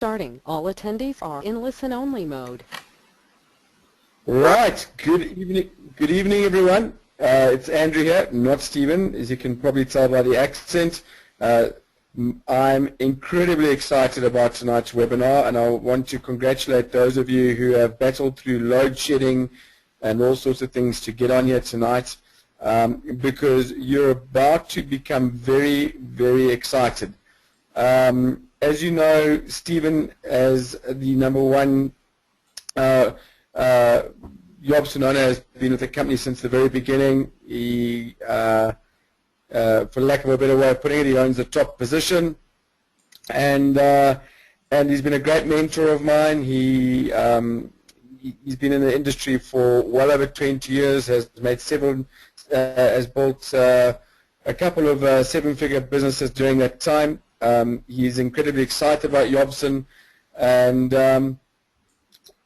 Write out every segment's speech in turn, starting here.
starting. All attendees are in listen-only mode. Right. Good evening, everyone. It's Andrew here, not Stephen, as you can probably tell by the accent. I'm incredibly excited about tonight's webinar, and I want to congratulate those of you who have battled through load shedding and all sorts of things to get on here tonight, because you're about to become very, very excited. As you know, Stephen, as the #1 Jobson owner, has been with the company since the very beginning. He, for lack of a better way of putting it, he owns the top position, and he's been a great mentor of mine. He's been in the industry for well over 20 years, has made has built a couple of 7-figure businesses during that time. He's incredibly excited about Jobson, and over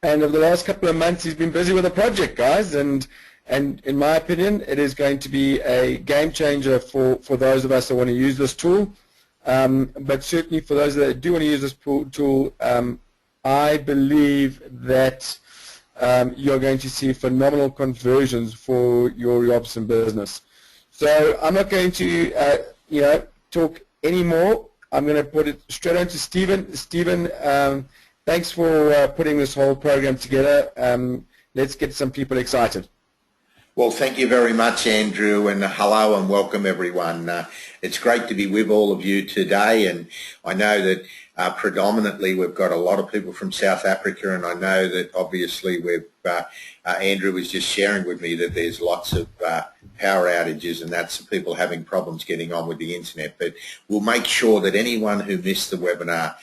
the last couple of months he's been busy with a project, guys, and in my opinion it is going to be a game changer for those of us that want to use this tool, but certainly for those that do want to use this tool, I believe that you're going to see phenomenal conversions for your Jobson business. So I'm not going to talk anymore. I'm going to put it straight on to Stephen. Stephen, thanks for putting this whole program together. Let's get some people excited. Well, thank you very much, Andrew, and hello and welcome, everyone. It's great to be with all of you today, and I know that predominantly we've got a lot of people from South Africa, and I know that obviously Andrew was just sharing with me that there's lots of power outages, and that's people having problems getting on with the internet. But we'll make sure that anyone who missed the webinar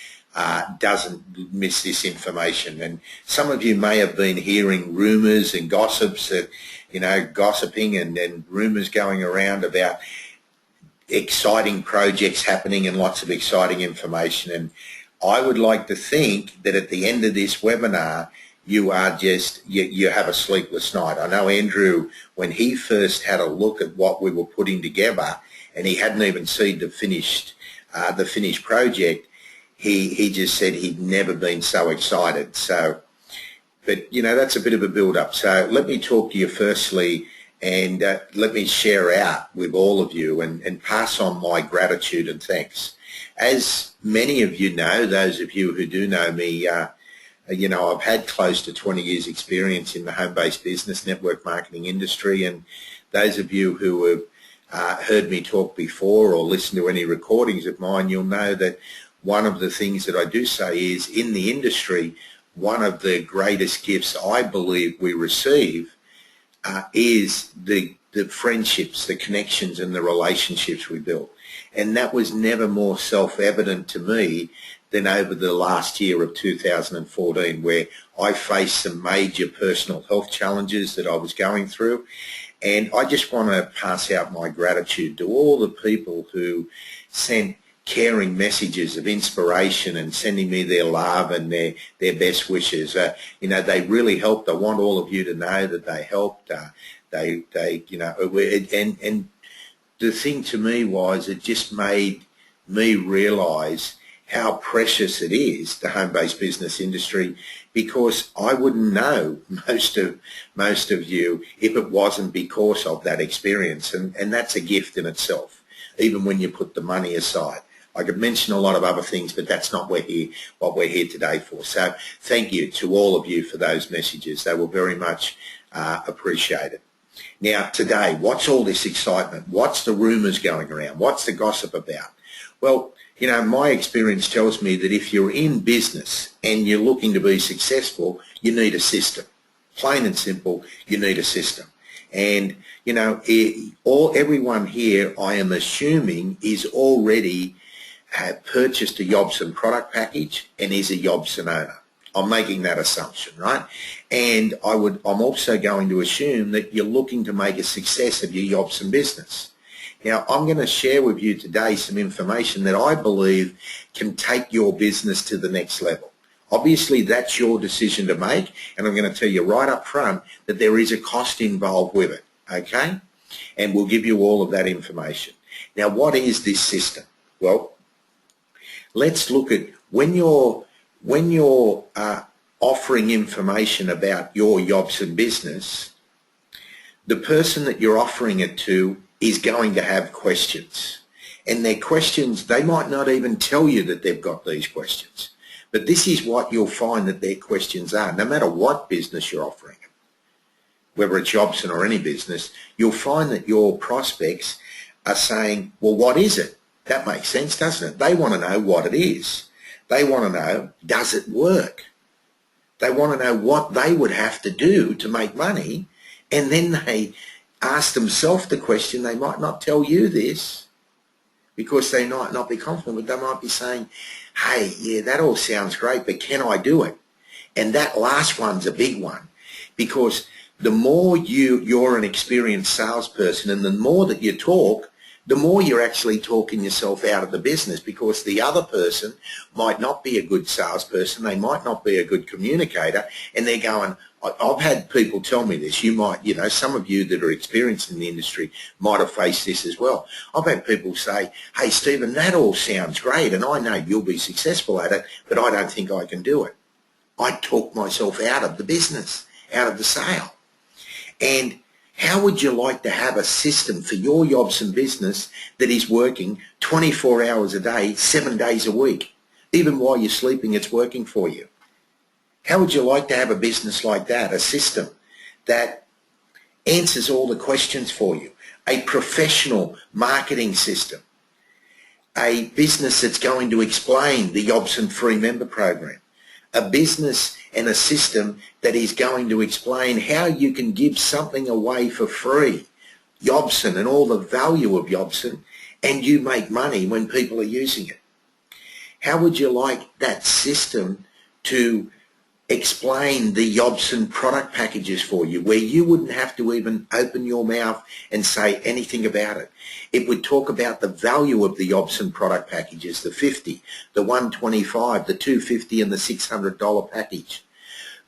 doesn't miss this information. And some of you may have been hearing rumours and gossips, that, gossiping and rumours going around about exciting projects happening and lots of exciting information. And I would like to think that at the end of this webinar, you are you have a sleepless night. I know Andrew, when he first had a look at what we were putting together, and he hadn't even seen the finished project, he just said he'd never been so excited. So, but that's a bit of a build-up. So let me talk to you firstly, and let me share out with all of you and pass on my gratitude and thanks. As many of you know, those of you who do know me, I've had close to 20 years experience in the home-based business network marketing industry, and those of you who have heard me talk before or listened to any recordings of mine, you'll know that one of the things that I do say is, in the industry, one of the greatest gifts I believe we receive is the friendships, the connections and the relationships we build. And that was never more self-evident to me than over the last year of 2014, where I faced some major personal health challenges that I was going through. And I just want to pass out my gratitude to all the people who sent caring messages of inspiration and sending me their love and their best wishes. They really helped. I want all of you to know that they helped. And the thing to me was, it just made me realise how precious it is, the home-based business industry, because I wouldn't know most of you if it wasn't because of that experience, and that's a gift in itself, even when you put the money aside. I could mention a lot of other things, but that's not what we're here today for. So thank you to all of you for those messages. They were very much appreciated. Now today, what's all this excitement? What's the rumours going around? What's the gossip about? Well, my experience tells me that if you're in business and you're looking to be successful, you need a system. Plain and simple, you need a system. And, everyone here, I am assuming, is already have purchased a Jobson product package and is a Jobson owner. I'm making that assumption, right? And I'm also going to assume that you're looking to make a success of your Jobson business. Now, I'm going to share with you today some information that I believe can take your business to the next level. Obviously, that's your decision to make, and I'm going to tell you right up front that there is a cost involved with it, okay? And we'll give you all of that information. Now, what is this system? Well, let's look at when you're when you're offering information about your Yobson business, the person that you're offering it to is going to have questions. And their questions, they might not even tell you that they've got these questions. But this is what you'll find that their questions are. No matter what business you're offering them, whether it's Yobson or any business, you'll find that your prospects are saying, well, what is it? That makes sense, doesn't it? They want to know what it is. They want to know, does it work? They want to know what they would have to do to make money, and then they ask themselves the question. They might not tell you this because they might not be confident, but they might be saying, hey, yeah, that all sounds great, but can I do it? And that last one's a big one, because the more you're an experienced salesperson and the more that you talk, the more you're actually talking yourself out of the business, because the other person might not be a good salesperson, they might not be a good communicator, and they're going, I've had people tell me this, you might, some of you that are experienced in the industry might have faced this as well. I've had people say, hey Stephen, that all sounds great and I know you'll be successful at it, but I don't think I can do it. I talk myself out of the business, out of the sale. And how would you like to have a system for your Yobson business that is working 24 hours a day, 7 days a week? Even while you're sleeping, it's working for you. How would you like to have a business like that, a system that answers all the questions for you, a professional marketing system, a business that's going to explain the Yobson free member program, a business and a system that is going to explain how you can give something away for free, Yobson and all the value of Yobson, and you make money when people are using it? How would you like that system to explain the Yobson product packages for you, where you wouldn't have to even open your mouth and say anything about it? It would talk about the value of the Yobson product packages, the 50, the $125, the $250 and the $600 package.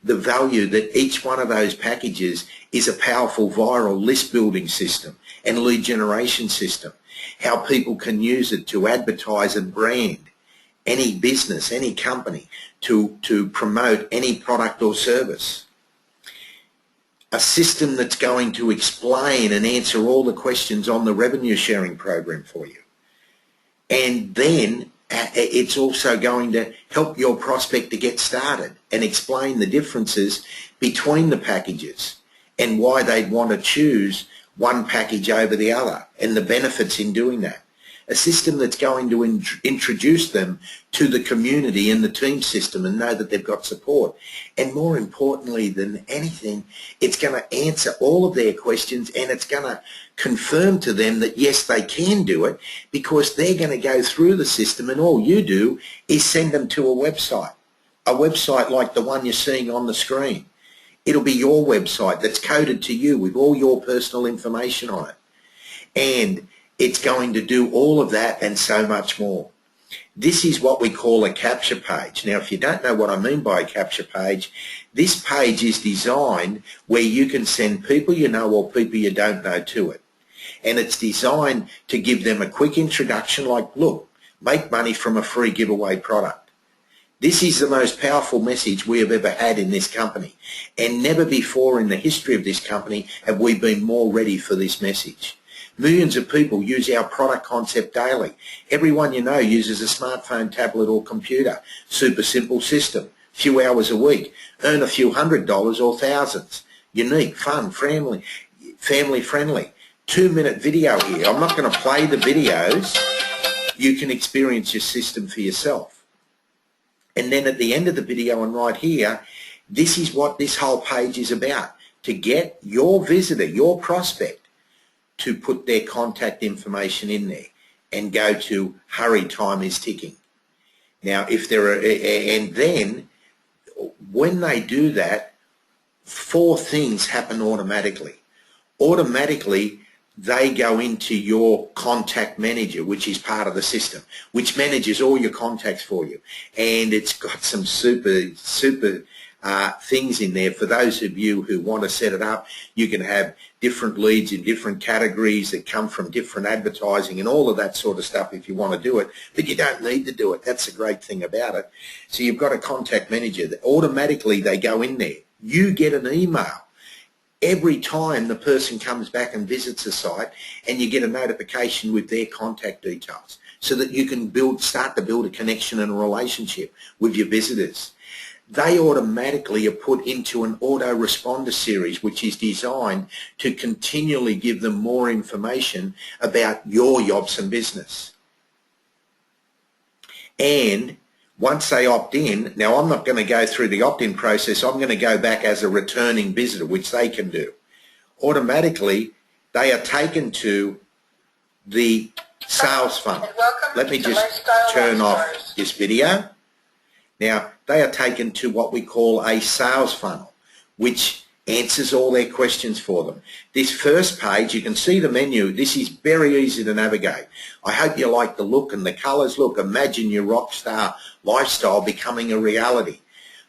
The value that each one of those packages is a powerful viral list building system and lead generation system. How people can use it to advertise and brand any business, any company, to promote any product or service. A system that's going to explain and answer all the questions on the revenue sharing program for you. And then it's also going to help your prospect to get started and explain the differences between the packages and why they'd want to choose one package over the other and the benefits in doing that. A system that's going to introduce them to the community and the team system and know that they've got support. And more importantly than anything, it's going to answer all of their questions, and it's going to confirm to them that yes, they can do it, because they're going to go through the system, and all you do is send them to a website like the one you're seeing on the screen. It'll be your website that's coded to you with all your personal information on it. And it's going to do all of that and so much more. This is what we call a capture page. Now, if you don't know what I mean by a capture page, this page is designed where you can send people you know or people you don't know to it. And it's designed to give them a quick introduction like, look, make money from a free giveaway product. This is the most powerful message we have ever had in this company. And never before in the history of this company have we been more ready for this message. Millions of people use our product concept daily. Everyone you know uses a smartphone, tablet or computer. Super simple system. Few hours a week. Earn a few $100s or thousands. Unique, fun, family friendly. 2-minute video here. I'm not going to play the videos. You can experience your system for yourself. And then at the end of the video and right here, this is what this whole page is about. To get your visitor, your prospect, to put their contact information in there and go to hurry, time is ticking. Now, if there are, and then when they do that, 4 things happen automatically. Automatically, they go into your contact manager, which is part of the system, which manages all your contacts for you. And it's got some super things in there for those of you who want to set it up. You can have different leads in different categories that come from different advertising and all of that sort of stuff if you want to do it, but you don't need to do it. That's the great thing about it. So you've got a contact manager that automatically they go in there. You get an email every time the person comes back and visits the site, and you get a notification with their contact details so that you can start to build a connection and a relationship with your visitors. They automatically are put into an autoresponder series which is designed to continually give them more information about your Yobson business. And once they opt in, now I'm not going to go through the opt-in process, I'm going to go back as a returning visitor, which they can do. Automatically, they are taken to the sales funnel. Let me just turn off this video. Now, they are taken to what we call a sales funnel, which answers all their questions for them. This first page, you can see the menu. This is very easy to navigate. I hope you like the look and the colours. Look, imagine your rock star lifestyle becoming a reality.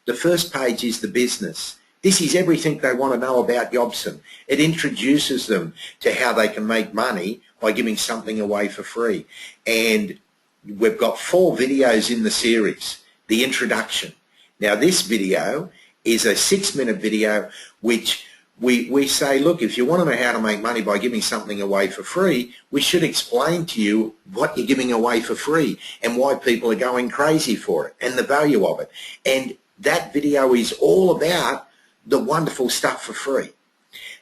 The first page is the business. This is everything they want to know about Yobson. It introduces them to how they can make money by giving something away for free. And we've got 4 videos in the series. The introduction. Now this video is a 6-minute video which we say, look, if you want to know how to make money by giving something away for free, we should explain to you what you're giving away for free and why people are going crazy for it and the value of it. And that video is all about the wonderful stuff for free.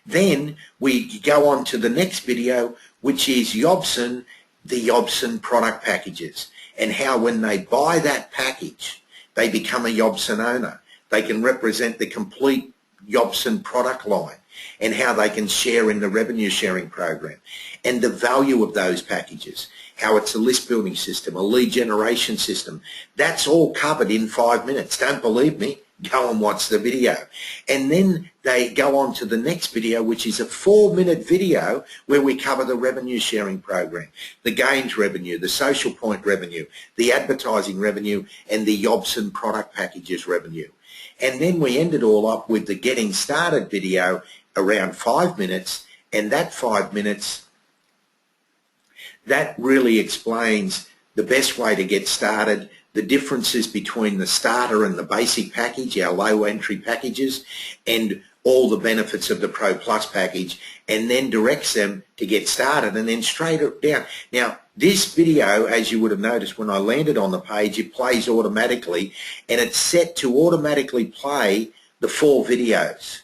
Then we go on to the next video, which is Yobson, the Yobson product packages, and how when they buy that package, they become a Yobson owner. They can represent the complete Yobson product line and how they can share in the revenue sharing program and the value of those packages, how it's a list building system, a lead generation system. That's all covered in 5 minutes. Don't believe me? Go and watch the video. And then they go on to the next video, which is a 4-minute video where we cover the revenue sharing program, the gains revenue, the social point revenue, the advertising revenue, and the Yobson product packages revenue. And then we end it all up with the getting started video around 5 minutes, and that 5 minutes, that really explains the best way to get started, the differences between the starter and the basic package, our low entry packages, and all the benefits of the Pro Plus package, and then directs them to get started and then straight down. Now, this video, as you would have noticed when I landed on the page, it plays automatically, and it's set to automatically play the 4 videos.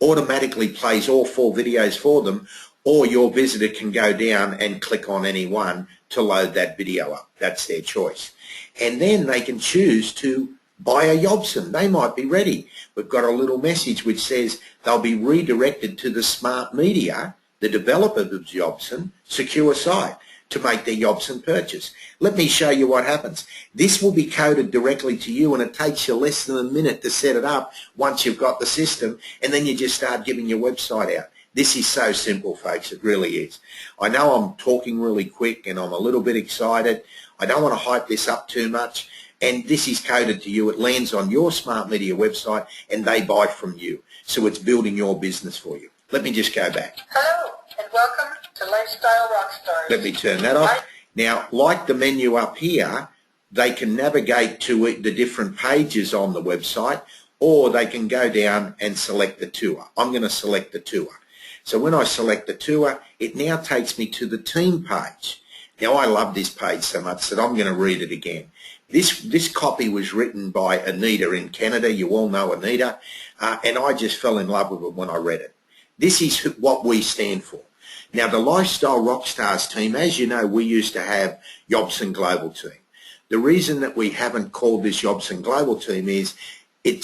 Automatically plays all 4 videos for them, or your visitor can go down and click on any one to load that video up. That's their choice. And then they can choose to buy a Yobson. They might be ready. We've got a little message which says they'll be redirected to the smart media, the developer of Yobson, secure site to make their Yobson purchase. Let me show you what happens. This will be coded directly to you, and it takes you less than a minute to set it up once you've got the system, and then you just start giving your website out. This is so simple, folks. It really is. I know I'm talking really quick and I'm a little bit excited. I don't want to hype this up too much. And this is coded to you. It lands on your smart media website and they buy from you. So it's building your business for you. Let me just go back. Hello and welcome to Lifestyle Rockstars. Let me turn that off. Now, like the menu up here, they can navigate to the different pages on the website, or they can go down and select the tour. I'm going to select the tour. So when I select the tour, it now takes me to the team page. Now, I love this page so much that I'm going to read it again. This copy was written by Anita in Canada. You all know Anita. And I just fell in love with it when I read it. This is what we stand for. Now, the Lifestyle Rockstars team, as you know, we used to have Yobson Global Team. The reason that we haven't called this Yobson Global Team is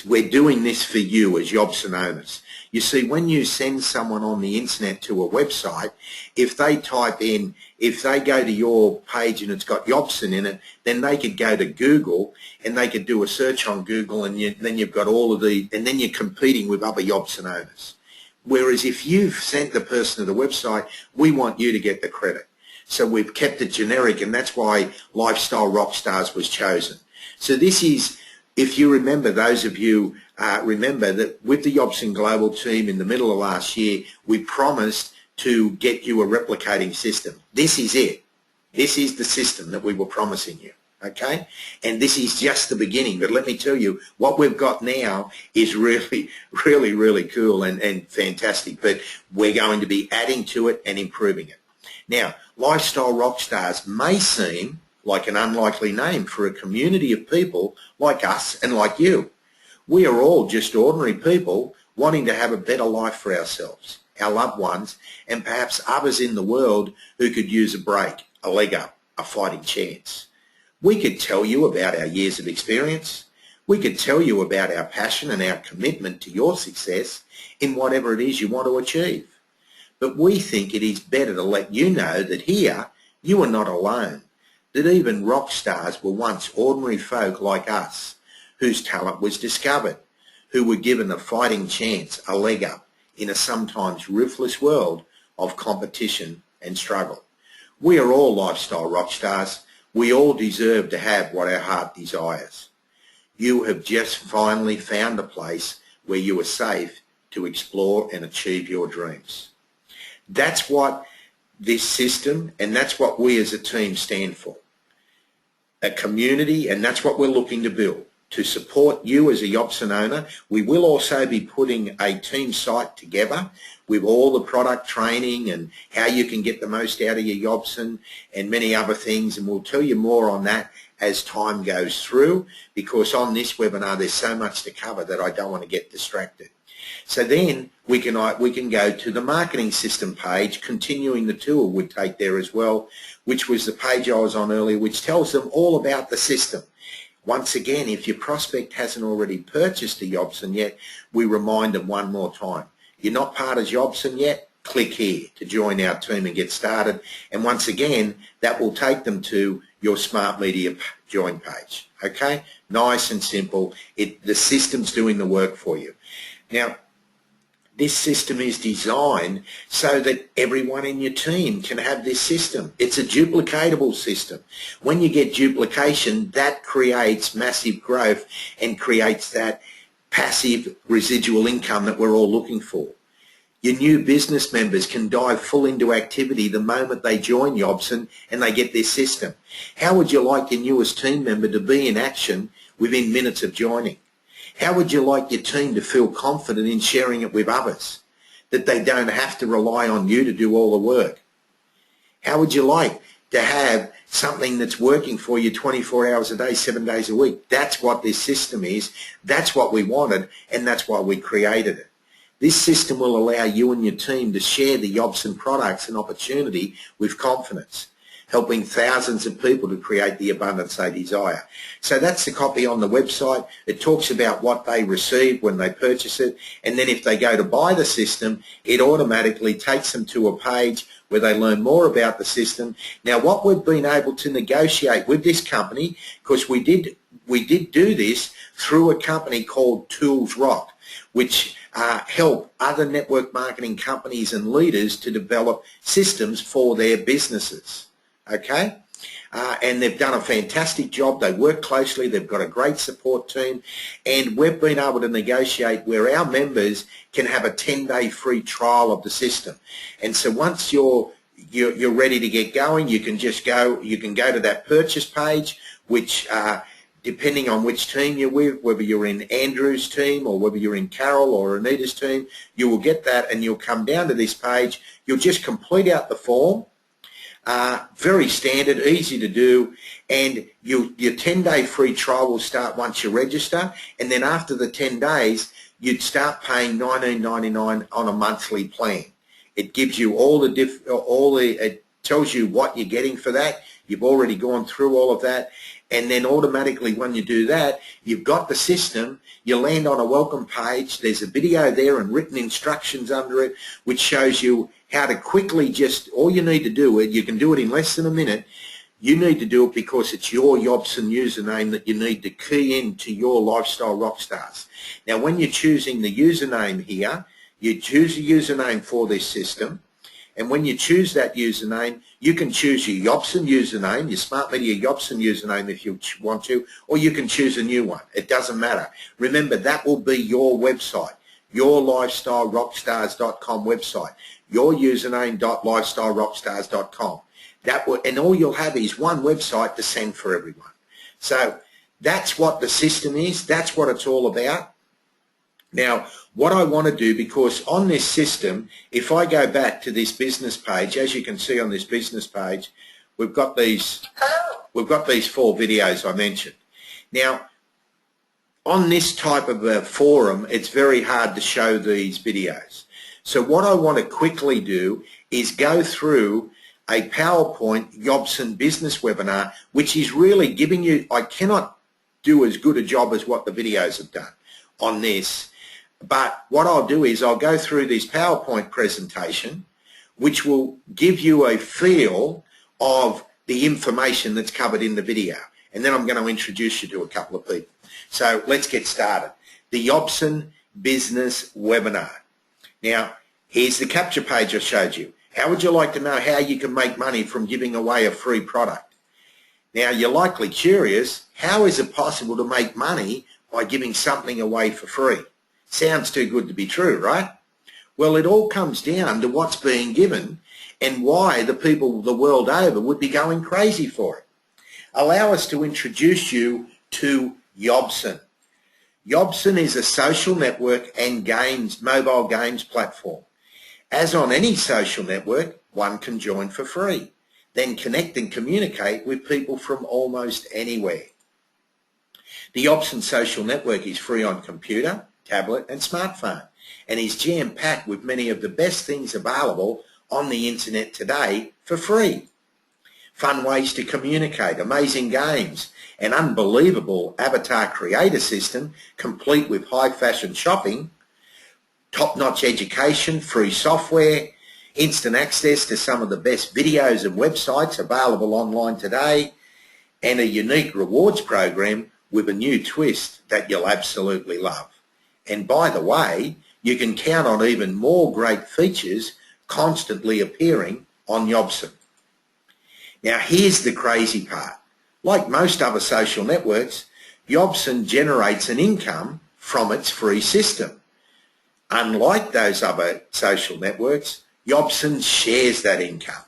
we're doing this for you as Yobson owners. You see, when you send someone on the internet to a website, if they type in, if they go to your page and it's got Yobson in it, then they could go to Google and they could do a search on Google, and then you've got all of the, and then you're competing with other Yobson owners. Whereas if you've sent the person to the website, we want you to get the credit. So we've kept it generic, and that's why Lifestyle Rockstars was chosen. So this is, if you remember, those of you remember that with the Yobson Global team in the middle of last year, we promised to get you a replicating system. This is it. This is the system that we were promising you. Okay, and this is just the beginning, but let me tell you, what we've got now is really, really, really cool and fantastic, but we're going to be adding to it and improving it. Now, Lifestyle Rockstars may seem like an unlikely name for a community of people like us and like you. We are all just ordinary people wanting to have a better life for ourselves, our loved ones, and perhaps others in the world who could use a break, a leg up, a fighting chance. We could tell you about our years of experience. We could tell you about our passion and our commitment to your success in whatever it is you want to achieve. But we think it is better to let you know that here you are not alone, that even rock stars were once ordinary folk like us whose talent was discovered, who were given a fighting chance, a leg up, in a sometimes ruthless world of competition and struggle. We are all lifestyle rock stars. We all deserve to have what our heart desires. You have just finally found a place where you are safe to explore and achieve your dreams. That's what this system and that's what we as a team stand for. A community, and that's what we're looking to build. To support you as a Yobson owner, we will also be putting a team site together with all the product training and how you can get the most out of your Yobson and many other things, and we'll tell you more on that as time goes through, because on this webinar there's so much to cover that I don't want to get distracted. So then we can go to the marketing system page. Continuing the tour would take there as well, which was the page I was on earlier, which tells them all about the system. Once again, if your prospect hasn't already purchased a Yobson yet, we remind them one more time. You're not part of Yobson yet? Click here to join our team and get started. And once again, that will take them to your Smart Media join page. Okay? Nice and simple. The system's doing the work for you. Now, this system is designed so that everyone in your team can have this system. It's a duplicatable system. When you get duplication, that creates massive growth and creates that passive residual income that we're all looking for. Your new business members can dive full into activity the moment they join Yobson and they get this system. How would you like your newest team member to be in action within minutes of joining? How would you like your team to feel confident in sharing it with others, that they don't have to rely on you to do all the work? How would you like to have something that's working for you 24 hours a day, 7 days a week? That's what this system is. That's what we wanted, and that's why we created it. This system will allow you and your team to share the Yobson products and opportunity with confidence, helping thousands of people to create the abundance they desire. So that's the copy on the website. It talks about what they receive when they purchase it, and then if they go to buy the system, it automatically takes them to a page where they learn more about the system. Now, what we've been able to negotiate with this company, because we did do this through a company called Tools Rock, which help other network marketing companies and leaders to develop systems for their businesses. Okay? And they've done a fantastic job. They work closely. They've got a great support team. And we've been able to negotiate where our members can have a 10-day free trial of the system. And so once you're ready to get going, you can just go, you can go to that purchase page, which depending on which team you're with, whether you're in Andrew's team or whether you're in Carol or Anita's team, you will get that and you'll come down to this page. You'll just complete out the form. Very standard, easy to do, and your 10-day free trial will start once you register, and then after the 10 days, you'd start paying $19.99 on a monthly plan. It gives you it tells you what you're getting for that. You've already gone through all of that, and then automatically when you do that, you've got the system. You land on a welcome page. There's a video there and written instructions under it, which shows you how to quickly all you need to do it, you can do it in less than a minute. You need to do it because it's your Yobson username that you need to key into your Lifestyle Rockstars. Now, when you're choosing the username here, you choose a username for this system, and when you choose that username, You can choose your Yobson username, your Smart Media Yobson username if you want to, or you can choose a new one. It doesn't matter. Remember, that will be your website, your lifestylerockstars.com website, your username.lifestylerockstars.com. And all you'll have is one website to send for everyone. So that's what the system is. That's what it's all about. Now, what I want to do, because on this system, if I go back to this business page, as you can see on this business page, we've got these 4 videos I mentioned. Now, on this type of a forum, it's very hard to show these videos. So what I want to quickly do is go through a PowerPoint Yobson business webinar, which is really giving you, I cannot do as good a job as what the videos have done on this. But what I'll do is I'll go through this PowerPoint presentation, which will give you a feel of the information that's covered in the video. And then I'm going to introduce you to a couple of people. So let's get started. The Yobson Business Webinar. Now, here's the capture page I showed you. How would you like to know how you can make money from giving away a free product? Now, you're likely curious, how is it possible to make money by giving something away for free? Sounds too good to be true, right? Well, it all comes down to what's being given and why the people the world over would be going crazy for it. Allow us to introduce you to Yobson. Yobson is a social network and mobile games platform. As on any social network, one can join for free, then connect and communicate with people from almost anywhere. The Yobson social network is free on computer, tablet and smartphone, and is jam-packed with many of the best things available on the internet today for free. Fun ways to communicate, amazing games, an unbelievable avatar creator system complete with high-fashion shopping, top-notch education, free software, instant access to some of the best videos and websites available online today, and a unique rewards program with a new twist that you'll absolutely love. And by the way, you can count on even more great features constantly appearing on Yobson. Now here's the crazy part. Like most other social networks, Yobson generates an income from its free system. Unlike those other social networks, Yobson shares that income.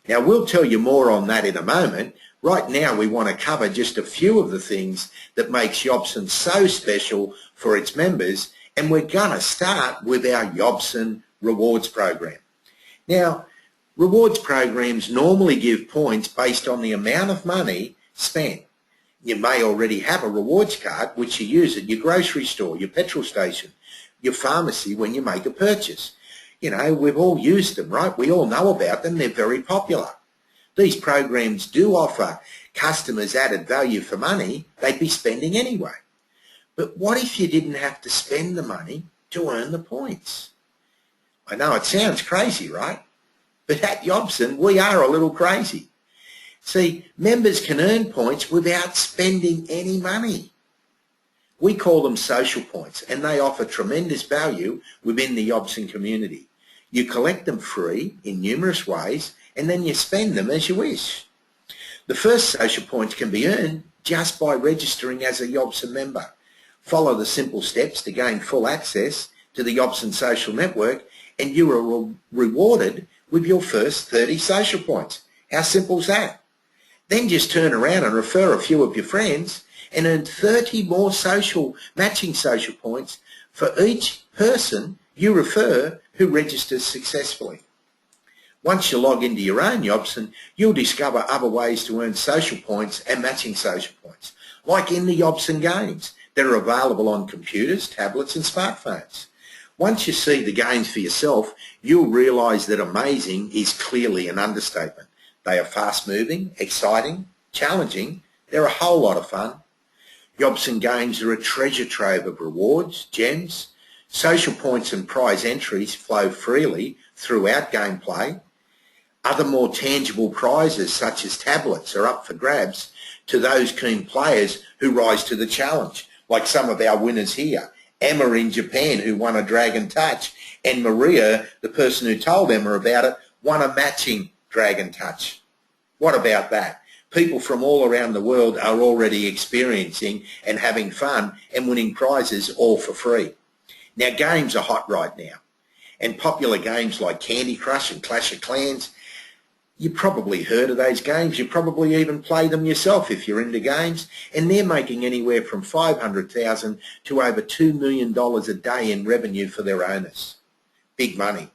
Now we'll tell you more on that in a moment. Right now we want to cover just a few of the things that makes Yobson so special for its members, and we're going to start with our Yobson rewards program. Now, rewards programs normally give points based on the amount of money spent. You may already have a rewards card which you use at your grocery store, your petrol station, your pharmacy when you make a purchase. You know, we've all used them, right? We all know about them. They're very popular. These programs do offer customers added value for money they'd be spending anyway. But what if you didn't have to spend the money to earn the points? I know it sounds crazy, right? But at Yobson, we are a little crazy. See, members can earn points without spending any money. We call them social points, and they offer tremendous value within the Yobson community. You collect them free in numerous ways, and then you spend them as you wish. The first social points can be earned just by registering as a Yobson member. Follow the simple steps to gain full access to the Yobson social network, and you are rewarded with your first 30 social points. How simple is that? Then just turn around and refer a few of your friends and earn 30 more matching social points for each person you refer who registers successfully. Once you log into your own Yobson, you'll discover other ways to earn social points and matching social points, like in the Yobson games that are available on computers, tablets and smartphones. Once you see the games for yourself, you'll realise that amazing is clearly an understatement. They are fast-moving, exciting, challenging. They're a whole lot of fun. Yobson games are a treasure trove of rewards, gems. Social points and prize entries flow freely throughout gameplay. Other more tangible prizes such as tablets are up for grabs to those keen players who rise to the challenge, like some of our winners here. Emma in Japan, who won a Dragon Touch, and Maria, the person who told Emma about it, won a matching drag and touch. What about that? People from all around the world are already experiencing and having fun and winning prizes all for free. Now, games are hot right now, and popular games like Candy Crush and Clash of Clans, you've probably heard of those games. You probably even play them yourself if you're into games, and they're making anywhere from $500,000 to over $2 million a day in revenue for their owners. Big money.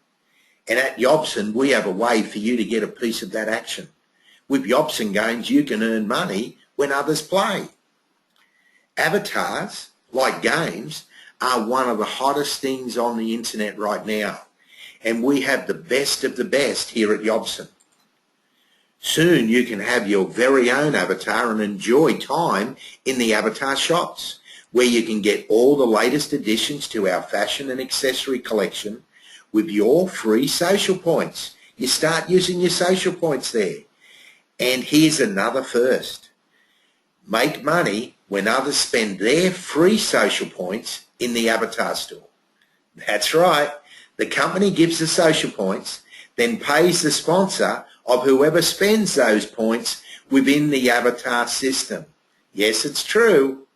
And at Yobson, we have a way for you to get a piece of that action. With Yobson games, you can earn money when others play. Avatars, like games, are one of the hottest things on the internet right now, and we have the best of the best here at Yobson. Soon you can have your very own avatar and enjoy time in the avatar shops, where you can get all the latest additions to our fashion and accessory collection with your free social points. You start using your social points there. And here's another first. Make money when others spend their free social points in the avatar store. That's right. The company gives the social points, then pays the sponsor of whoever spends those points within the avatar system. Yes, it's true.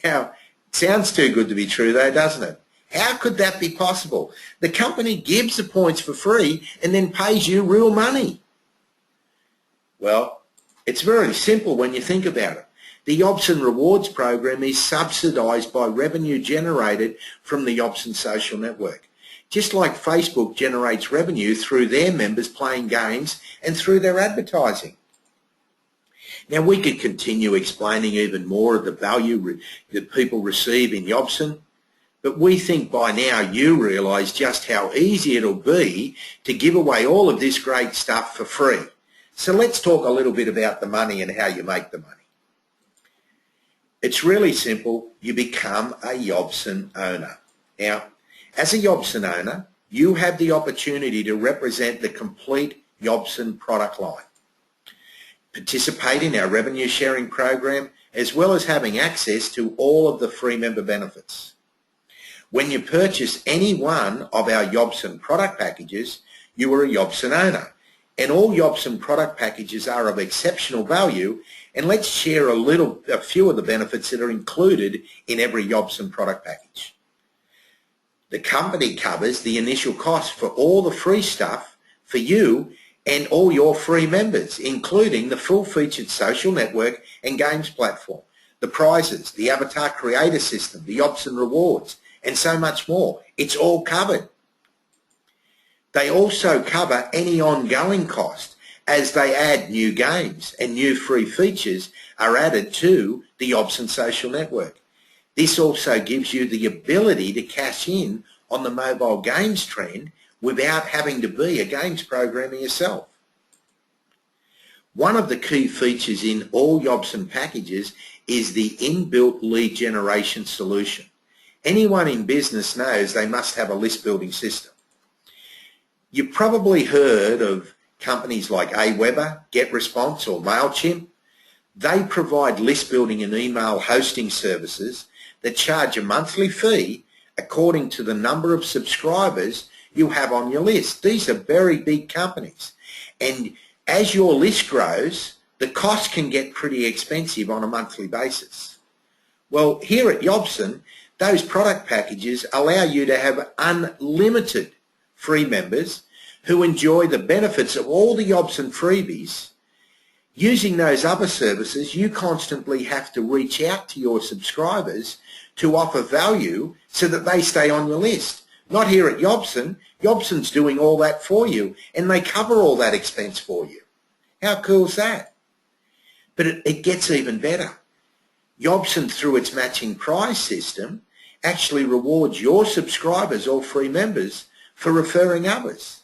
Now, it sounds too good to be true though, doesn't it? How could that be possible? The company gives the points for free and then pays you real money. Well, it's very simple when you think about it. The Yobson Rewards program is subsidised by revenue generated from the Yobson social network, just like Facebook generates revenue through their members playing games and through their advertising. Now, we could continue explaining even more of the value that people receive in Yobson, but we think by now you realise just how easy it'll be to give away all of this great stuff for free. So let's talk a little bit about the money and how you make the money. It's really simple. You become a Yobson owner. Now, as a Yobson owner, you have the opportunity to represent the complete Yobson product line, participate in our revenue sharing program, as well as having access to all of the free member benefits. When you purchase any one of our Yobson product packages, you are a Yobson owner. And all Yobson product packages are of exceptional value, and let's share a few of the benefits that are included in every Yobson product package. The company covers the initial cost for all the free stuff for you and all your free members, including the full-featured social network and games platform, the prizes, the avatar creator system, the Yobson rewards, and so much more. It's all covered. They also cover any ongoing cost as they add new games and new free features are added to the Yobson social network. This also gives you the ability to cash in on the mobile games trend without having to be a games programmer yourself. One of the key features in all Yobson packages is the inbuilt lead generation solution. Anyone in business knows they must have a list building system. You've probably heard of companies like Aweber, GetResponse or MailChimp. They provide list building and email hosting services that charge a monthly fee according to the number of subscribers you have on your list. These are very big companies. And as your list grows, the cost can get pretty expensive on a monthly basis. Well, here at Yobson, those product packages allow you to have unlimited free members who enjoy the benefits of all the Yobson freebies. Using those other services, you constantly have to reach out to your subscribers to offer value so that they stay on your list. Not here at Yobson. Yobson's doing all that for you, and they cover all that expense for you. How cool is that? But it gets even better. Yobson, through its matching prize system, actually rewards your subscribers or free members for referring others.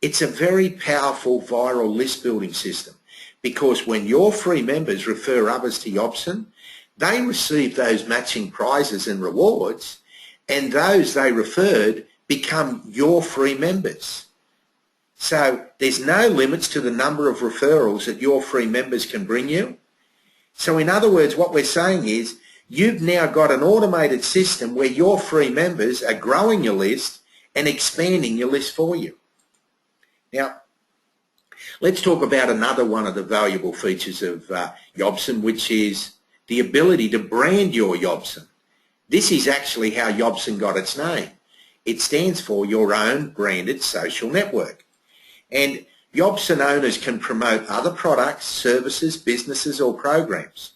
It's a very powerful viral list building system because when your free members refer others to Yobson, they receive those matching prizes and rewards, and those they referred become your free members. So there's no limits to the number of referrals that your free members can bring you. So in other words, what we're saying is you've now got an automated system where your free members are growing your list and expanding your list for you. Now, Let's talk about another one of the valuable features of Yobson, which is the ability to brand your Yobson. This is actually how Yobson got its name. It stands for your own branded social network. And Yobson owners can promote other products, services, businesses or programs.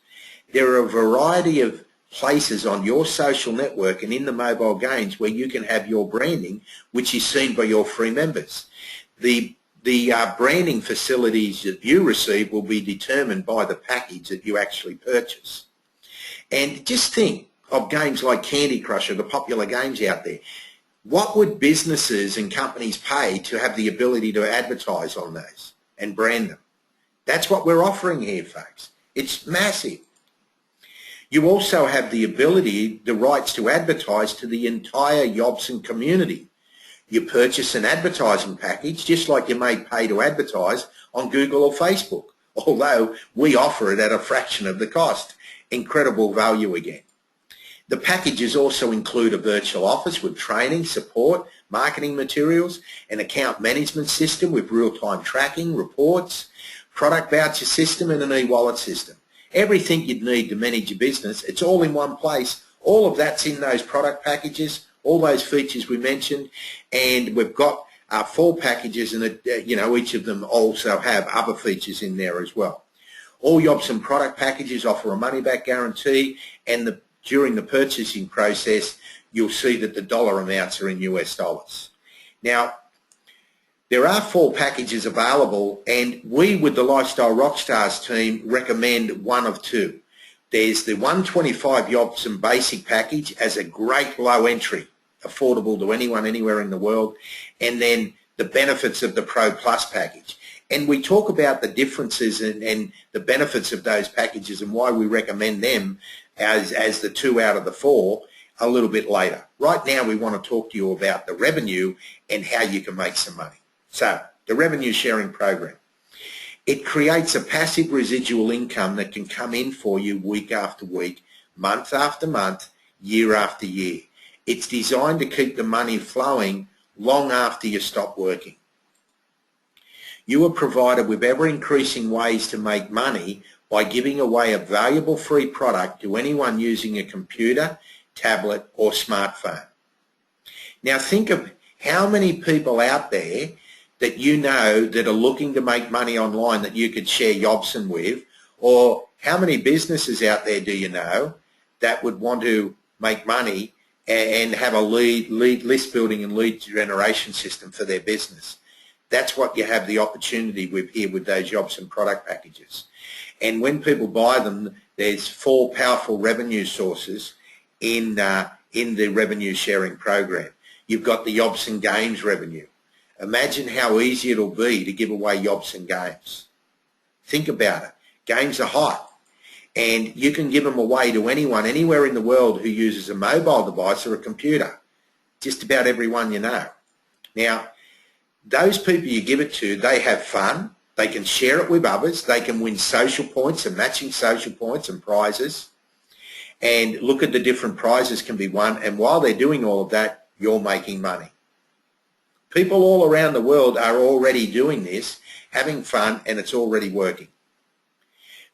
There are a variety of places on your social network and in the mobile games where you can have your branding, which is seen by your free members. The branding facilities that you receive will be determined by the package that you actually purchase. And just think of games like Candy Crush or the popular games out there. What would businesses and companies pay to have the ability to advertise on those and brand them? That's what we're offering here, folks. It's massive. You also have the ability, the rights to advertise to the entire Yobson community. You purchase an advertising package just like you may pay to advertise on Google or Facebook, although we offer it at a fraction of the cost. Incredible value again. The packages also include a virtual office with training, support, marketing materials, an account management system with real-time tracking, reports, product voucher system and an e-wallet system. Everything you'd need to manage your business, it's all in one place. All of that's in those product packages, all those features we mentioned, and we've got 4 packages, and each of them also have other features in there as well. All Yobson product packages offer a money-back guarantee, and during the purchasing process, you'll see that the dollar amounts are in US dollars. Now, there are 4 packages available, and we, with the Lifestyle Rockstars team, recommend one of 2. There's the 125 Yobson basic package as a great low entry, affordable to anyone anywhere in the world, and then the benefits of the Pro Plus package. And we talk about the differences and the benefits of those packages and why we recommend them as the 2 out of the 4 a little bit later. Right now we want to talk to you about the revenue and how you can make some money. So, the revenue sharing program. It creates a passive residual income that can come in for you week after week, month after month, year after year. It's designed to keep the money flowing long after you stop working. You are provided with ever-increasing ways to make money by giving away a valuable free product to anyone using a computer, tablet or smartphone. Now think of how many people out there that you know that are looking to make money online that you could share Yobson with, or how many businesses out there do you know that would want to make money and have a lead list building and lead generation system for their business. That's what you have the opportunity with here with those Yobson product packages. And when people buy them, there's 4 powerful revenue sources in the revenue sharing program. You've got the Yobson Games revenue. Imagine how easy it'll be to give away Yobson Games. Think about it. Games are hot. And you can give them away to anyone, anywhere in the world who uses a mobile device or a computer. Just about everyone you know. Now, those people you give it to, they have fun. They can share it with others. They can win social points and matching social points and prizes. And look at the different prizes can be won. And while they're doing all of that, you're making money. People all around the world are already doing this, having fun, and it's already working.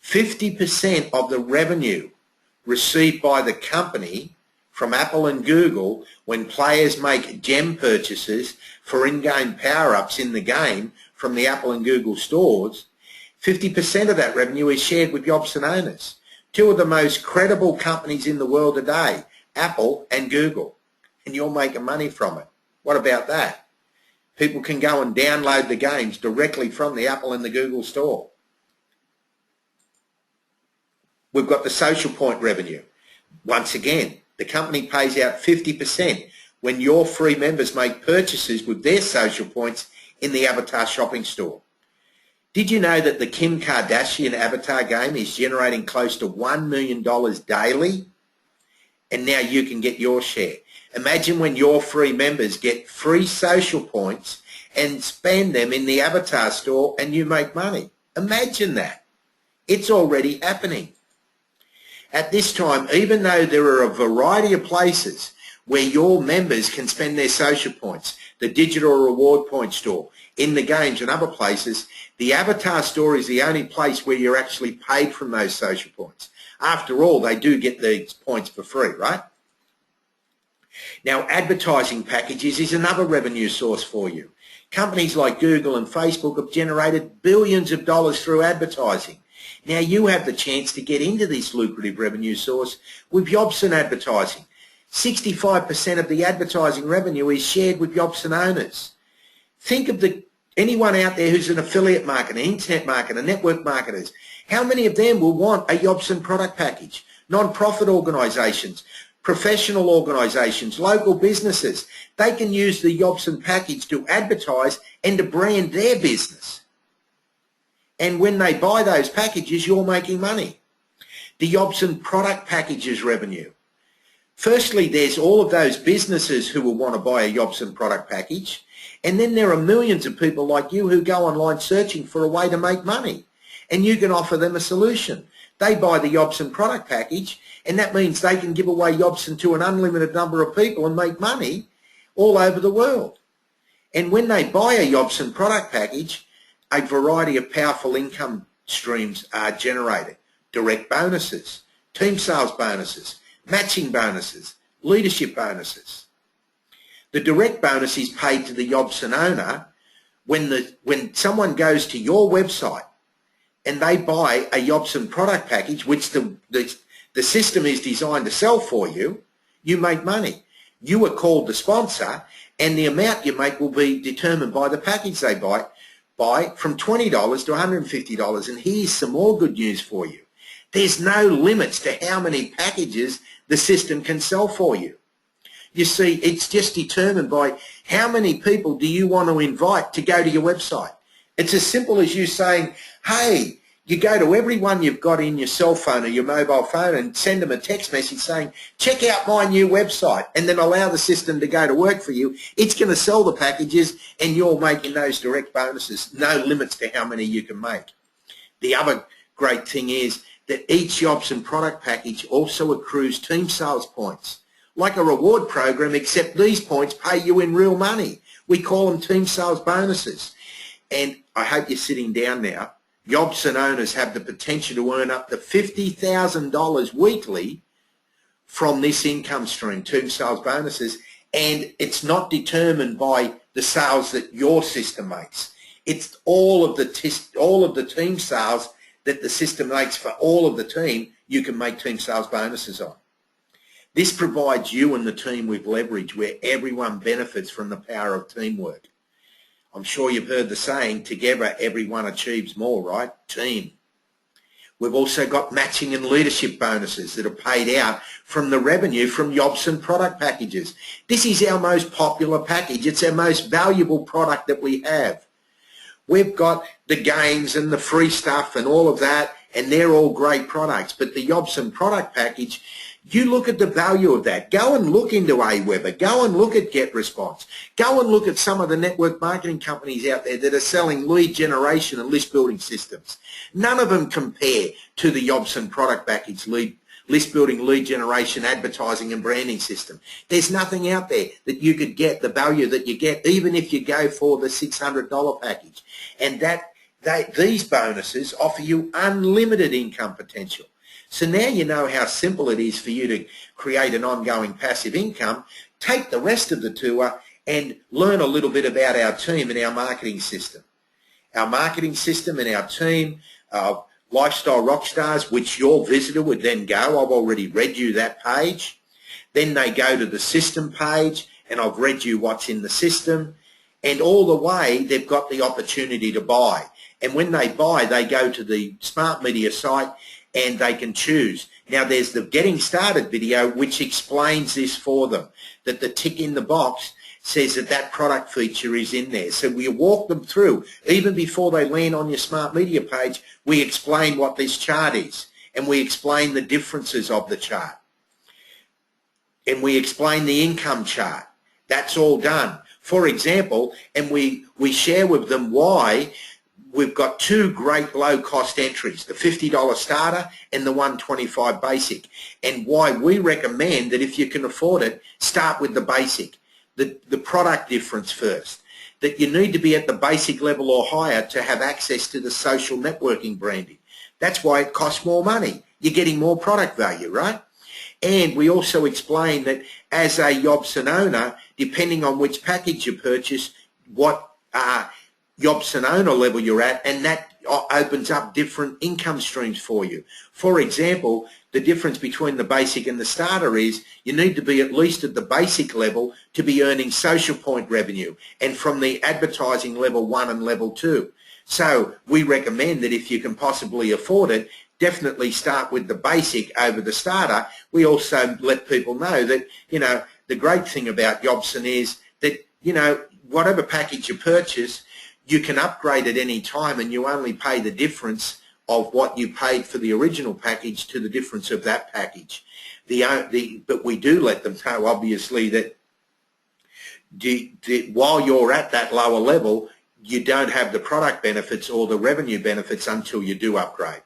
50% of the revenue received by the company from Apple and Google when players make gem purchases for in-game power-ups in the game from the Apple and Google stores, 50% of that revenue is shared with Yobson owners. 2 of the most credible companies in the world today, Apple and Google, and you're making money from it. What about that? People can go and download the games directly from the Apple and the Google store. We've got the social point revenue. Once again, the company pays out 50% when your free members make purchases with their social points in the Avatar shopping store. Did you know that the Kim Kardashian Avatar game is generating close to $1 million daily? And now you can get your share. Imagine when your free members get free social points and spend them in the Avatar store and you make money. Imagine that. It's already happening. At this time, even though there are a variety of places where your members can spend their social points, the digital reward point store, in the games and other places, The avatar store is the only place where you're actually paid from those social points. After all, they do get these points for free, right? Now, advertising packages is another revenue source for you. Companies like Google and Facebook have generated billions of dollars through advertising. Now, you have the chance to get into this lucrative revenue source with Jobson advertising. 65% of the advertising revenue is shared with Jobson owners. Think of anyone out there who's an affiliate marketer, internet marketer, network marketers. How many of them will want a Jobson product package? Non-profit organisations, professional organisations, local businesses. They can use the Jobson package to advertise and to brand their business. And when they buy those packages, you're making money. The Jobson product packages revenue. Firstly, there's all of those businesses who will want to buy a Jobson product package. And then there are millions of people like you who go online searching for a way to make money. And you can offer them a solution. They buy the Jobson product package, and that means they can give away Jobson to an unlimited number of people and make money all over the world. And when they buy a Jobson product package, a variety of powerful income streams are generated. Direct bonuses, team sales bonuses, matching bonuses, leadership bonuses. The direct bonus is paid to the Jobson owner when someone goes to your website and they buy a Jobson product package, which the system is designed to sell for you, you make money. You are called the sponsor, and the amount you make will be determined by the package they buy from $20 to $150. And here's some more good news for you. There's no limits to how many packages the system can sell for you. You see, it's just determined by how many people do you want to invite to go to your website. It's as simple as you saying, hey, you go to everyone you've got in your cell phone or your mobile phone and send them a text message saying, check out my new website, and then allow the system to go to work for you. It's going to sell the packages and you're making those direct bonuses. No limits to how many you can make. The other great thing is that each Jobson product package also accrues team sales points. Like a reward program, except these points pay you in real money. We call them team sales bonuses. And I hope you're sitting down now. Jobson owners have the potential to earn up to $50,000 weekly from this income stream, team sales bonuses, and it's not determined by the sales that your system makes. It's all of the team sales that the system makes for all of the team. You can make team sales bonuses on. This provides you and the team with leverage where everyone benefits from the power of teamwork. I'm sure you've heard the saying, together everyone achieves more, right? Team. We've also got matching and leadership bonuses that are paid out from the revenue from Jobson product packages. This is our most popular package. It's our most valuable product that we have. We've got the games and the free stuff and all of that, and they're all great products. But the Jobson product package, you look at the value of that. Go and look into Aweber. Go and look at GetResponse. Go and look at some of the network marketing companies out there that are selling lead generation and list building systems. None of them compare to the Jobson product package list building, lead generation, advertising and branding system. There's nothing out there that you could get the value that you get, even if you go for the $600 package. And these bonuses offer you unlimited income potential. So now you know how simple it is for you to create an ongoing passive income. Take the rest of the tour and learn a little bit about our team and our marketing system. Our marketing system and our team of Lifestyle Rockstars, which your visitor would then go. I've already read you that page. Then they go to the system page, and I've read you what's in the system. And all the way, they've got the opportunity to buy. And when they buy, they go to the Smart Media site and they can choose. Now there's the Getting Started video which explains this for them, that the tick in the box says that that product feature is in there. So we walk them through. Even before they land on your Smart Media page, we explain what this chart is, and we explain the differences of the chart. And we explain the income chart. That's all done. For example, and we share with them why we've got two great low-cost entries, the $50 starter and the $125 basic, and why we recommend that if you can afford it, start with the basic, the product difference first. that you need to be at the basic level or higher to have access to the social networking branding. That's why it costs more money. You're getting more product value, right? And we also explain that as a Yobson owner, depending on which package you purchase, what Yobson owner level you're at, and that opens up different income streams for you. For example, the difference between the basic and the starter is you need to be at least at the basic level to be earning social point revenue, and from the advertising level 1 and level 2. So we recommend that if you can possibly afford it, definitely start with the basic over the starter. We also let people know that, you know, the great thing about Yobson is that, you know, whatever package you purchase, you can upgrade at any time, and you only pay the difference of what you paid for the original package to the difference of that package. But we do let them know, obviously, that while you're at that lower level, you don't have the product benefits or the revenue benefits until you do upgrade.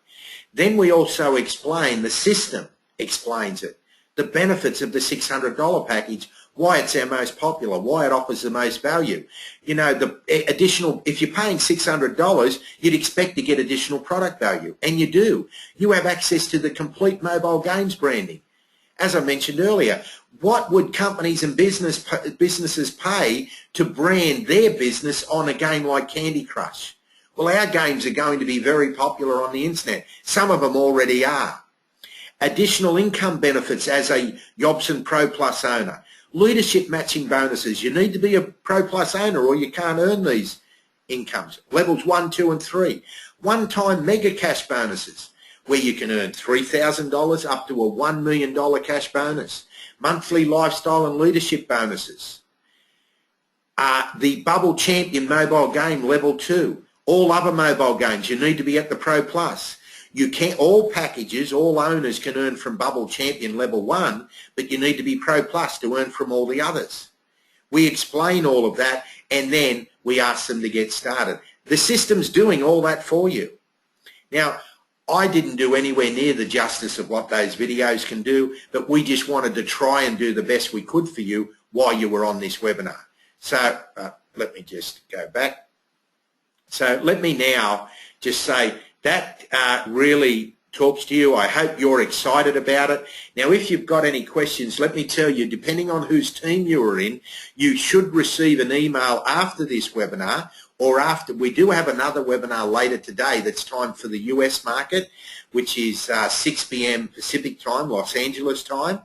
Then we also explain, the system explains it, the benefits of the $600 package, why it's our most popular, why it offers the most value. You know, the additional, if you're paying $600, you'd expect to get additional product value, and you do. You have access to the complete mobile games branding. As I mentioned earlier, what would companies and businesses pay to brand their business on a game like Candy Crush? Well, our games are going to be very popular on the internet. Some of them already are. Additional income benefits as a Yobson Pro Plus owner. Leadership matching bonuses. You need to be a Pro Plus owner or you can't earn these incomes. Levels 1, 2 and 3. One-time mega cash bonuses where you can earn $3,000 up to a $1 million cash bonus. Monthly lifestyle and leadership bonuses. The Bubble Champion mobile game level 2. All other mobile games, you need to be at the Pro Plus. You can, all packages, all owners can earn from Bubble Champion level 1, but you need to be Pro Plus to earn from all the others. We explain all of that, and then we ask them to get started. The system's doing all that for you. Now, I didn't do anywhere near the justice of what those videos can do, but we just wanted to try and do the best we could for you while you were on this webinar. So let me just go back. So let me now just say that really talks to you. I hope you're excited about it. Now, if you've got any questions, let me tell you, depending on whose team you are in, you should receive an email after this webinar, or after. We do have another webinar later today that's timed for the US market, which is 6 p.m. Pacific time, Los Angeles time,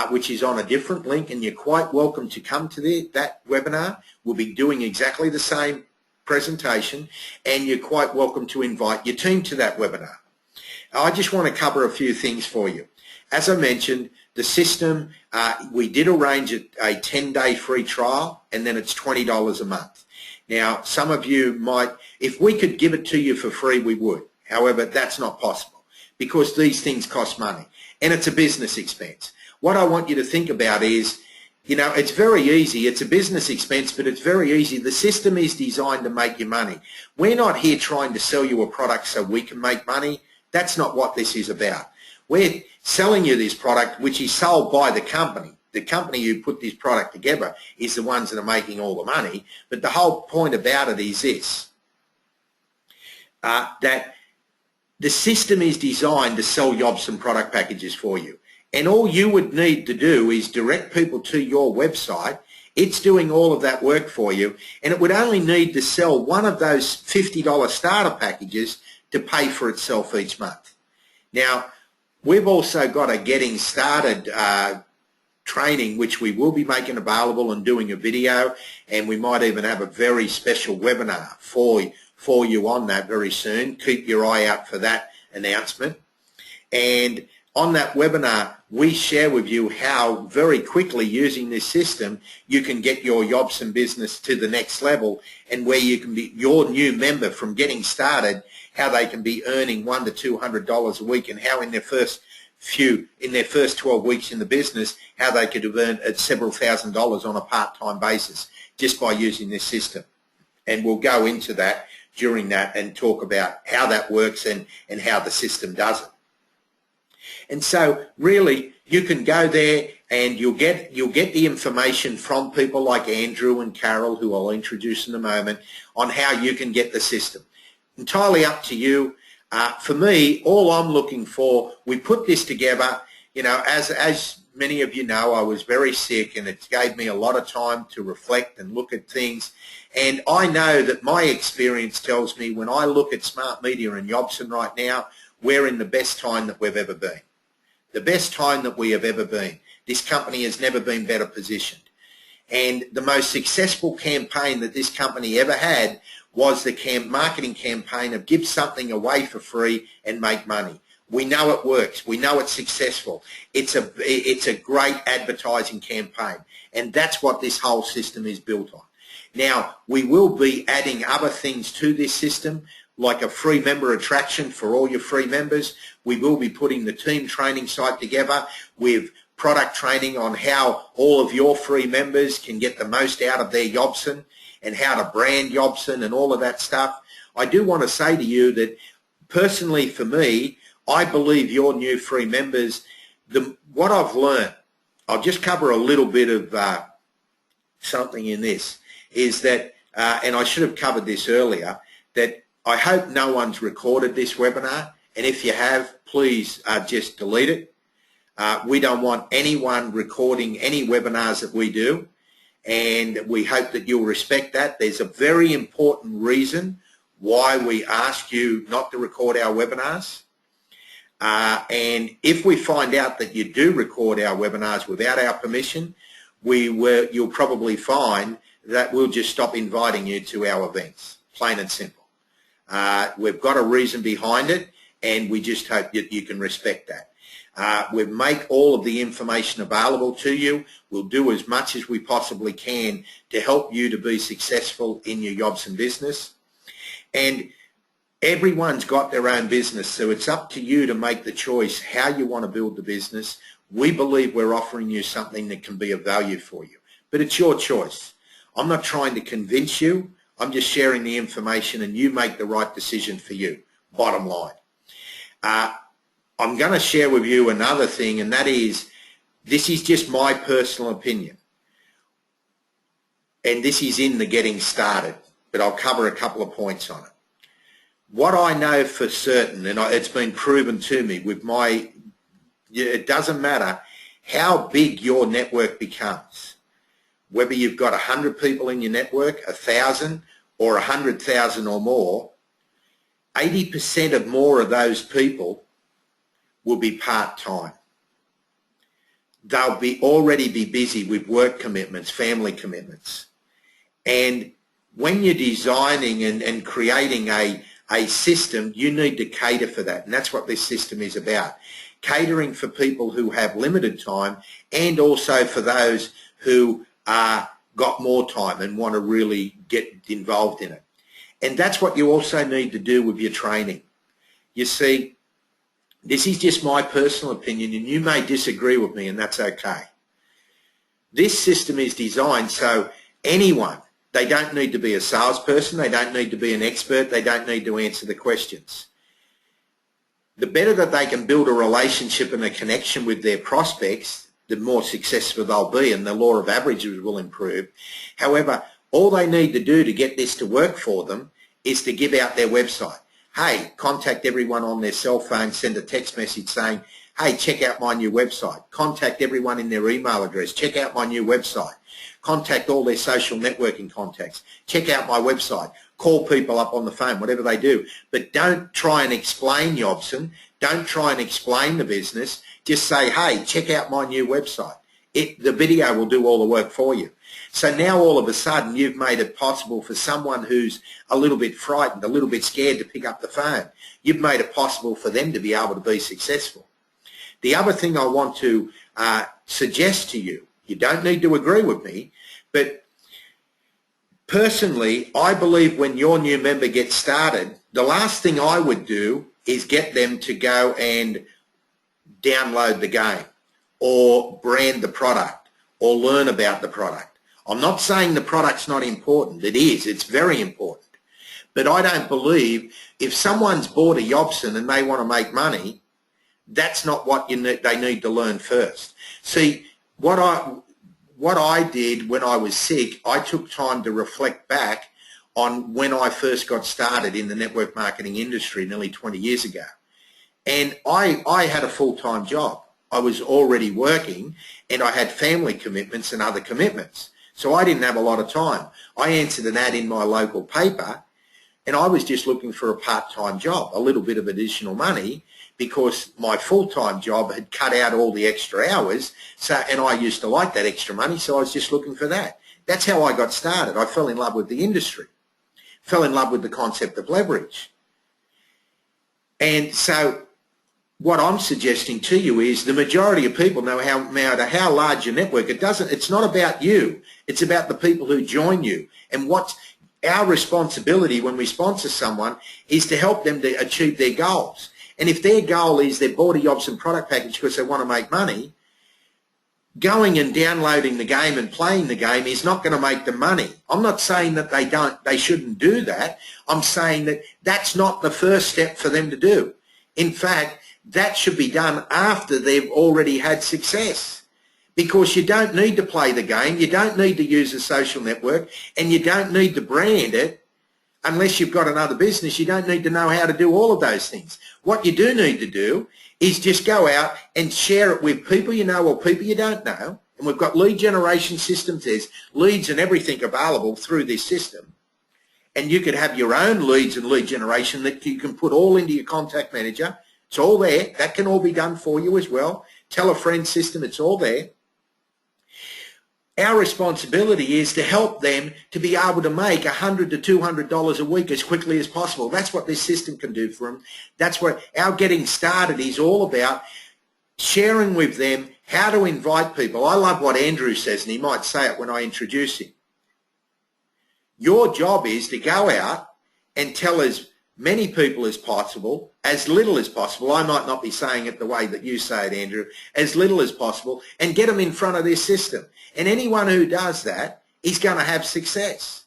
which is on a different link, and you're quite welcome to come to that webinar. We'll be doing exactly the same presentation, and you're quite welcome to invite your team to that webinar. I just want to cover a few things for you. As I mentioned, the system, we did arrange a 10-day free trial, and then it's $20 a month. Now, some of you might, if we could give it to you for free, we would. However, that's not possible because these things cost money, and it's a business expense. What I want you to think about is, you know, it's very easy. It's a business expense, but it's very easy. The system is designed to make you money. We're not here trying to sell you a product so we can make money. That's not what this is about. We're selling you this product, which is sold by the company. The company who put this product together is the ones that are making all the money. But the whole point about it is this, that the system is designed to sell Yobson product packages for you. And all you would need to do is direct people to your website. It's doing all of that work for you, and it would only need to sell one of those $50 starter packages to pay for itself each month. Now, we've also got a getting started training, which we will be making available and doing a video, and we might even have a very special webinar for you on that very soon. Keep your eye out for that announcement. And on that webinar, we share with you how very quickly using this system you can get your Yobson business to the next level, and where you can be your new member from getting started, how they can be earning $100 to $200 a week, and how in their first 12 weeks in the business, how they could have earned several $1,000s on a part-time basis just by using this system. And we'll go into that during that and talk about how that works and how the system does it. And so really, you can go there and you'll get the information from people like Andrew and Carol, who I'll introduce in a moment, on how you can get the system. Entirely up to you. For me, all I'm looking for, we put this together, you know, as many of you know, I was very sick, and it gave me a lot of time to reflect and look at things. And I know that my experience tells me when I look at smart media and Jobson right now, we're in the best time that we've ever been. The best time that we have ever been. This company has never been better positioned. And the most successful campaign that this company ever had was the marketing campaign of give something away for free and make money. We know it works. We know it's successful. It's a great advertising campaign. And that's what this whole system is built on. Now, we will be adding other things to this system, like a free member attraction for all your free members. We will be putting the team training site together with product training on how all of your free members can get the most out of their Jobson and how to brand Jobson and all of that stuff. I do want to say to you that personally for me, I believe your new free members, what I've learned, I'll just cover a little bit of something in this, is that, and I should have covered this earlier, that I hope no one's recorded this webinar, and if you have, please just delete it. We don't want anyone recording any webinars that we do, and we hope that you'll respect that. There's a very important reason why we ask you not to record our webinars. And if we find out that you do record our webinars without our permission, you'll probably find that we'll just stop inviting you to our events, plain and simple. We've got a reason behind it, and we just hope that you can respect that. We make all of the information available to you. We'll do as much as we possibly can to help you to be successful in your Jobson business. And everyone's got their own business, so it's up to you to make the choice how you want to build the business. We believe we're offering you something that can be of value for you, but it's your choice. I'm not trying to convince you. I'm just sharing the information, and you make the right decision for you, bottom line. I'm going to share with you another thing, and that is, this is just my personal opinion, and this is in the getting started, but I'll cover a couple of points on it. What I know for certain, and it's been proven to me with it doesn't matter how big your network becomes, whether you've got 100 people in your network, 1,000 or 100,000 or more, 80% of more of those people will be part-time. They'll already be busy with work commitments, family commitments. And when you're designing and creating a system, you need to cater for that. And that's what this system is about. Catering for people who have limited time, and also for those who got more time and want to really get involved in it. And that's what you also need to do with your training. You see, this is just my personal opinion, and you may disagree with me, and that's okay. This system is designed so anyone, they don't need to be a salesperson, they don't need to be an expert, they don't need to answer the questions. The better that they can build a relationship and a connection with their prospects, the more successful they'll be, and the law of averages will improve. However, all they need to do to get this to work for them is to give out their website. Hey, contact everyone on their cell phone, send a text message saying, hey, check out my new website. Contact everyone in their email address, check out my new website. Contact all their social networking contacts, check out my website. Call people up on the phone, whatever they do. But don't try and explain Jobson. Don't try and explain the business. Just say, hey, check out my new website. The video will do all the work for you. So now all of a sudden you've made it possible for someone who's a little bit frightened, a little bit scared to pick up the phone. You've made it possible for them to be able to be successful. The other thing I want to suggest to you, you don't need to agree with me, but personally, I believe when your new member gets started, the last thing I would do is get them to go and download the game or brand the product or learn about the product. I'm not saying the product's not important. It is. It's very important. But I don't believe if someone's bought a Jobson and they want to make money, that's not what they need to learn first. See, what I did when I was sick, I took time to reflect back on when I first got started in the network marketing industry nearly 20 years ago. And I had a full-time job. I was already working, and I had family commitments and other commitments. So I didn't have a lot of time. I answered an ad in my local paper, and I was just looking for a part-time job, a little bit of additional money, because my full-time job had cut out all the extra hours, and I used to like that extra money, so I was just looking for that. That's how I got started. I fell in love with the industry, fell in love with the concept of leverage. And so what I'm suggesting to you is the majority of people know no matter how large your network, it's not about you, it's about the people who join you. And what's our responsibility when we sponsor someone is to help them to achieve their goals. And if their goal is their bought a Jobson product package because they want to make money, going and downloading the game and playing the game is not going to make them money. I'm not saying that they shouldn't do that. I'm saying that that's not the first step for them to do. In fact, that should be done after they've already had success, because you don't need to play the game, you don't need to use a social network, and you don't need to brand it unless you've got another business. You don't need to know how to do all of those things. What you do need to do is just go out and share it with people you know or people you don't know. And we've got lead generation systems. There's leads and everything available through this system. And you could have your own leads and lead generation that you can put all into your contact manager. It's all there. That can all be done for you as well. Tell a friend system, it's all there. Our responsibility is to help them to be able to make $100 to $200 a week as quickly as possible. That's what this system can do for them. That's what our getting started is all about, sharing with them how to invite people. I love what Andrew says, and he might say it when I introduce him. Your job is to go out and tell as many people as possible, as little as possible. I might not be saying it the way that you say it, Andrew, as little as possible, and get them in front of this system. And anyone who does that is going to have success.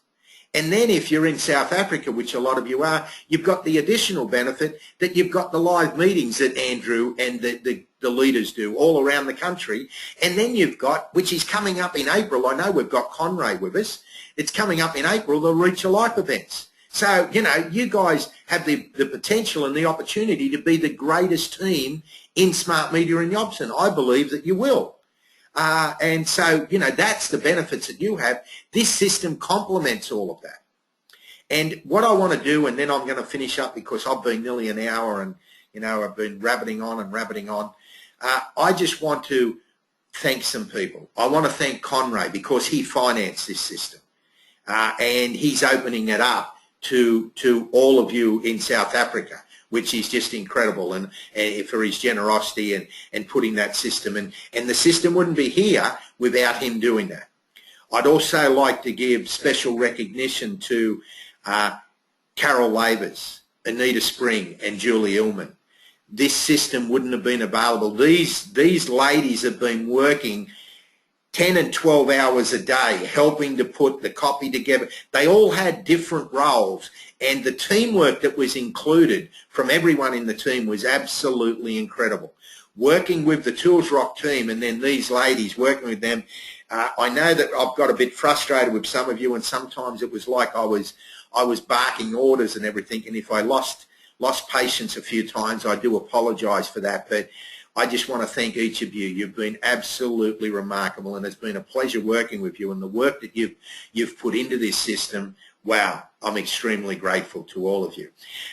And then if you're in South Africa, which a lot of you are, you've got the additional benefit that you've got the live meetings that Andrew and the leaders do all around the country. And then you've got, which is coming up in April, I know we've got Conray with us, it's coming up in April, the Reach a Life events. So, you know, you guys have the potential and the opportunity to be the greatest team in smart media and Jobson. I believe that you will. And so, you know, that's the benefits that you have. This system complements all of that. And what I want to do, and then I'm going to finish up because I've been nearly an hour and, you know, I've been rabbiting on and rabbiting on. I just want to thank some people. I want to thank Conray because he financed this system. And he's opening it up to all of you in South Africa, which is just incredible, and for his generosity and putting that system in. And the system wouldn't be here without him doing that. I'd also like to give special recognition to Carol Labers, Anita Spring, and Julie Illman. This system wouldn't have been available. These ladies have been working 10 and 12 hours a day, helping to put the copy together. They all had different roles, and the teamwork that was included from everyone in the team was absolutely incredible. Working with the Tools Rock team and then these ladies, working with them, I know that I've got a bit frustrated with some of you, and sometimes it was like I was barking orders and everything, and if I lost patience a few times, I do apologise for that, but I just want to thank each of you. You've been absolutely remarkable, and it's been a pleasure working with you, and the work that you've put into this system, wow, I'm extremely grateful to all of you.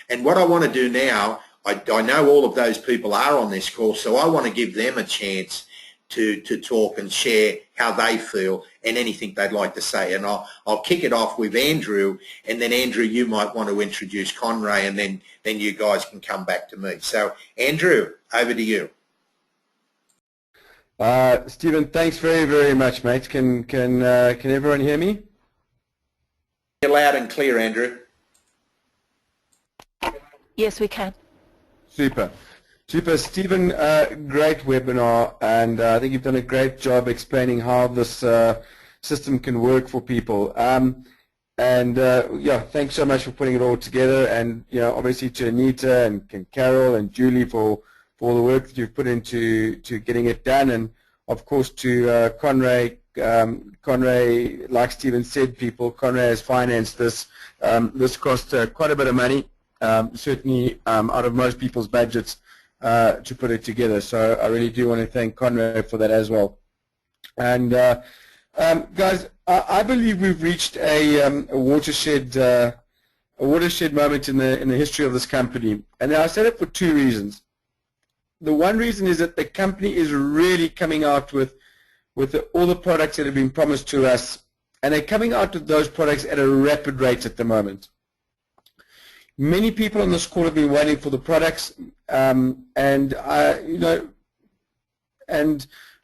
And what I want to do now, I know all of those people are on this call, so I want to give them a chance to talk and share how they feel and anything they'd like to say. And I'll kick it off with Andrew, and then Andrew, you might want to introduce Conray, and then you guys can come back to me. So Andrew, over to you. Stephen, thanks very, very much, mate. Can everyone hear me? You're loud and clear, Andrew. Yes, we can. Super. Stephen, great webinar, and I think you've done a great job explaining how this system can work for people. Yeah, thanks so much for putting it all together, and you know, obviously to Anita and Carol and Julie for all the work that you've put into getting it done, and of course to Conray. Like Stephen said, Conray has financed this. This cost quite a bit of money, certainly out of most people's budgets to put it together. So I really do want to thank Conray for that as well. And guys, I believe we've reached a watershed moment in the history of this company. And I said it for two reasons. The one reason is that the company is really coming out with all the products that have been promised to us, and they're coming out with those products at a rapid rate at the moment. Many people on this call have been waiting for the products, and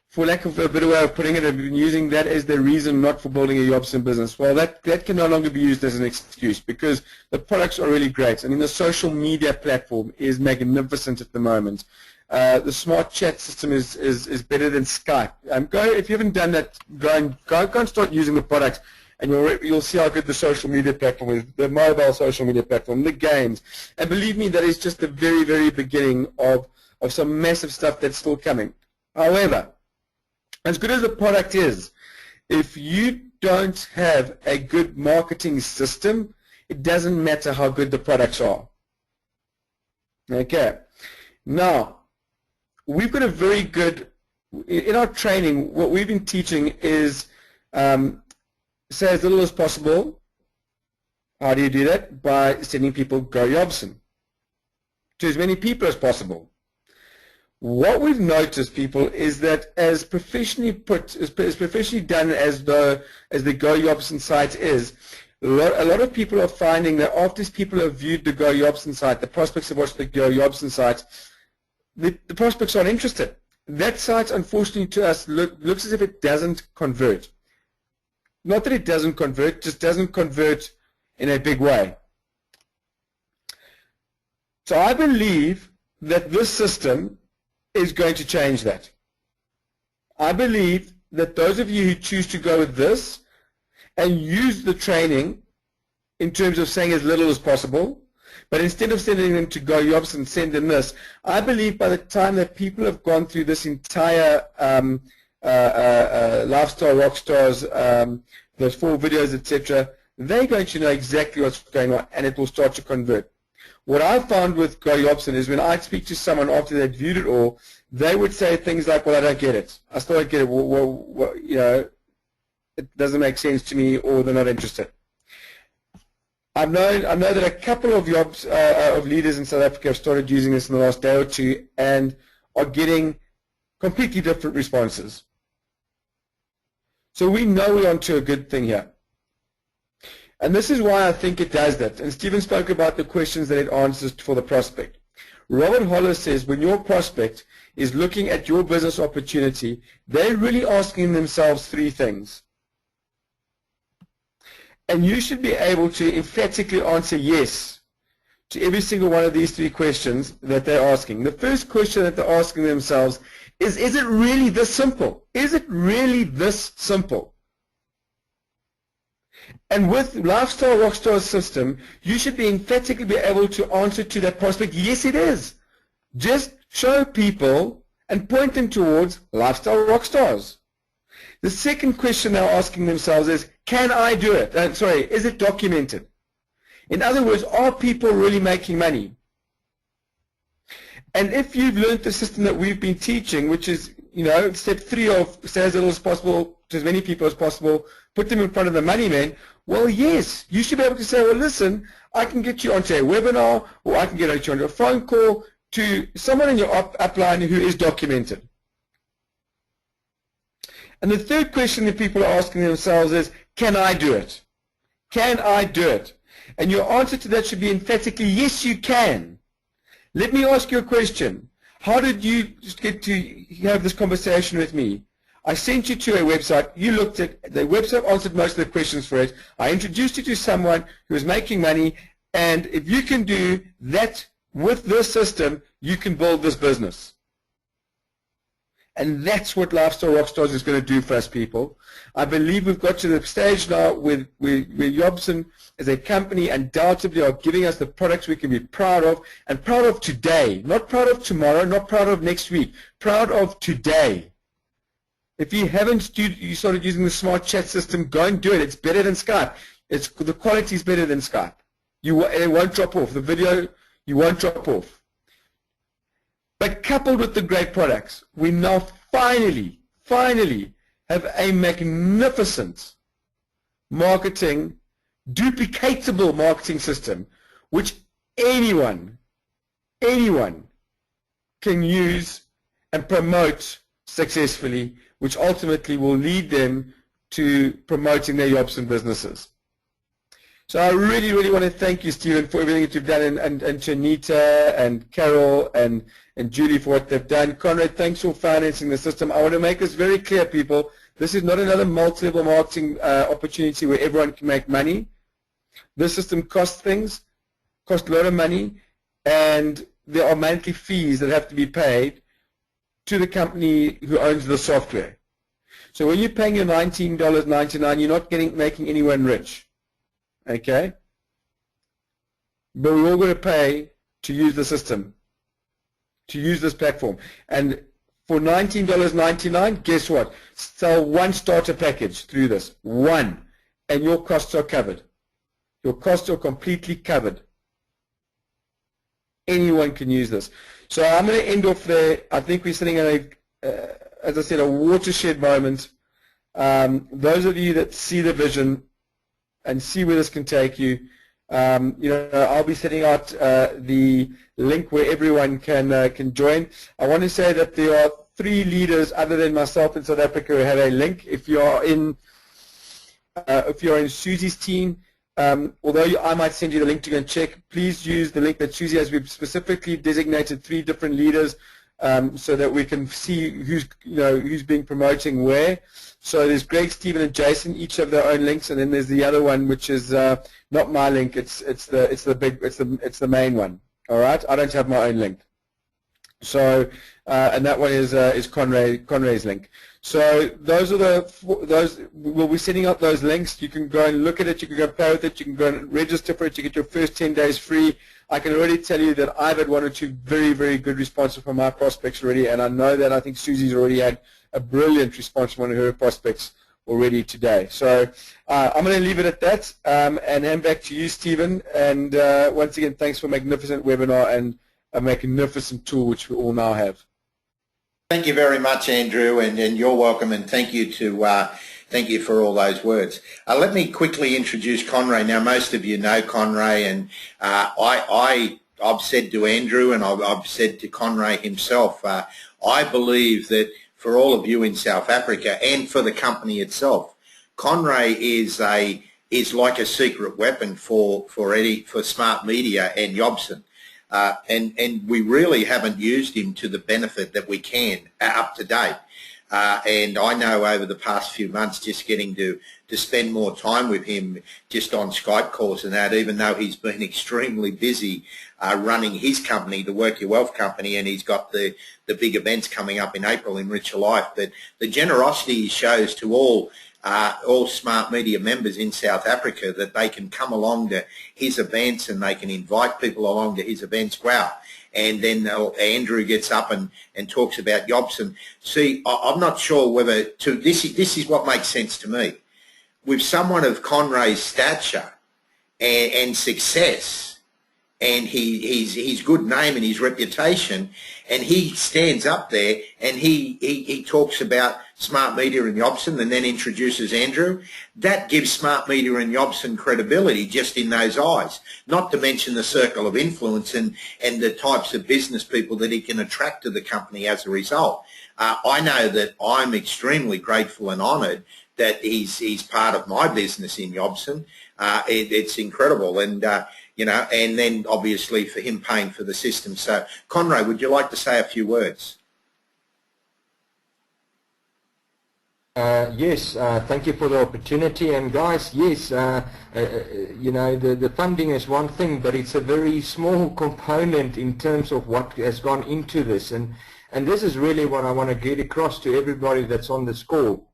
for lack of a better way of putting it, I've been using that as the reason not for building a Jobson business. Well, that can no longer be used as an excuse, because the products are really great. I mean, the social media platform is magnificent at the moment. The smart chat system is better than Skype. If you haven't done that, go and start using the products, and you'll see how good the social media platform is, the mobile social media platform, the games. And believe me, that is just the very, very beginning of some massive stuff that's still coming. However, as good as the product is, if you don't have a good marketing system, it doesn't matter how good the products are. Okay. Now, we've got a very good, in our training, what we've been teaching is say as little as possible. How do you do that? By sending people Go Jobson to as many people as possible. What we've noticed, people, is that as professionally done as the Go Jobson site is, a lot of people are finding that after people have viewed the Go Jobson site, the prospects have watched the Go Jobson site, the prospects aren't interested. That site, unfortunately, to us looks as if it doesn't convert. Not that it doesn't convert, just doesn't convert in a big way. So I believe that this system is going to change that. I believe that those of you who choose to go with this and use the training in terms of saying as little as possible, but instead of sending them to Go Jobson, send them this, I believe by the time that people have gone through this entire Lifestyle Rockstars, those 4 videos, etc., they're going to know exactly what's going on, and it will start to convert. What I found with Go Jobson is when I speak to someone after they'd viewed it all, they would say things like, well, I don't get it. I still don't get it. Well, it doesn't make sense to me, or they're not interested. I know that a couple of leaders in South Africa have started using this in the last day or two and are getting completely different responses. So we know we're onto a good thing here. And this is why I think it does that. And Stephen spoke about the questions that it answers for the prospect. Robert Hollis says when your prospect is looking at your business opportunity, they're really asking themselves 3 things. And you should be able to emphatically answer yes to every single one of these 3 questions that they're asking. The first question that they're asking themselves is it really this simple? Is it really this simple? And with Lifestyle Rockstars system, you should be emphatically be able to answer to that prospect, yes it is. Just show people and point them towards Lifestyle Rockstars. The second question they're asking themselves is, can I do it? Is it documented? In other words, are people really making money? And if you've learned the system that we've been teaching, which is, step 3 of say as little as possible to as many people as possible, put them in front of the money man, well, yes, you should be able to say, well, listen, I can get you onto a webinar, or I can get you onto a phone call to someone in your upline who is documented. And the third question that people are asking themselves is, can I do it? Can I do it? And your answer to that should be emphatically, yes, you can. Let me ask you a question. How did you get to have this conversation with me? I sent you to a website. You looked at the website, answered most of the questions for it. I introduced you to someone who is making money, and if you can do that with this system, you can build this business. And that's what Lifestyle Rockstars is going to do for us, people. I believe we've got to the stage now where Jobson as a company undoubtedly are giving us the products we can be proud of, and proud of today, not proud of tomorrow, not proud of next week, proud of today. If you haven't you started using the smart chat system, go and do it. It's better than Skype. The quality is better than Skype. It won't drop off. The video, you won't drop off. But coupled with the great products, we now finally have a magnificent duplicatable marketing system, which anyone can use and promote successfully, which ultimately will lead them to promoting their Jobson businesses. So I really want to thank you, Stephen, for everything that you've done, and to Anita and Carol and Julie for what they've done. Conrad, thanks for financing the system. I want to make this very clear, people. This is not another multi-level marketing opportunity where everyone can make money. This system costs a lot of money, and there are monthly fees that have to be paid to the company who owns the software. So when you're paying your $19.99, you're not making anyone rich. Okay? But we're all going to pay to use the system, to use this platform. And for $19.99, guess what? Sell one starter package through this. One. And your costs are covered. Your costs are completely covered. Anyone can use this. So I'm going to end off there. I think we're sitting in as I said, a watershed moment. Those of you that see the vision and see where this can take you, I'll be setting out the link where everyone can join. I want to say that there are 3 leaders other than myself in South Africa who have a link. If you are in Susie's team, although I might send you the link to go and check, please use the link that Susie has. We've specifically designated 3 different leaders so that we can see who's being promoting where. So there's Greg, Stephen, and Jason. Each have their own links, and then there's the other one, which is not my link. It's the main one. All right, I don't have my own link. So and that one is Conray's link. So those are we'll be sending out those links. You can go and look at it. You can go play with it. You can go and register for it. You get your first 10 days free. I can already tell you that I've had 1 or 2 very good responses from my prospects already, and I know that I think Susie's already had a brilliant response from one of her prospects already today. So I'm going to leave it at that and hand back to you, Stephen. And once again, thanks for a magnificent webinar and a magnificent tool which we all now have. Thank you very much, Andrew, and you're welcome, and thank you for all those words. Let me quickly introduce Conray. Now, most of you know Conray, and I've said to Andrew, and I've said to Conray himself, I believe that for all of you in South Africa and for the company itself, Conray is like a secret weapon for smart media and Jobson. And we really haven't used him to the benefit that we can up to date. And I know over the past few months, just getting to spend more time with him just on Skype calls and that, even though he's been extremely busy running his company, the Work Your Wealth company, and he's got the big events coming up in April in Richer Life. But the generosity he shows to all smart media members in South Africa, that they can come along to his events and they can invite people along to his events. Wow. And then Andrew gets up and talks about Jobson. See, I'm not sure whether this is what makes sense to me. With someone of Conray's stature and success, and his good name and his reputation, and he stands up there and he talks about smart media and Jobson and then introduces Andrew, that gives smart media and Jobson credibility just in those eyes, not to mention the circle of influence and the types of business people that he can attract to the company as a result. I know that I'm extremely grateful and honoured that he's part of my business in Jobson. It's incredible, and and then obviously for him paying for the system. So, Conray, would you like to say a few words? Yes, thank you for the opportunity. And guys, yes, the funding is one thing, but it's a very small component in terms of what has gone into this. And And this is really what I want to get across to everybody that's on this call.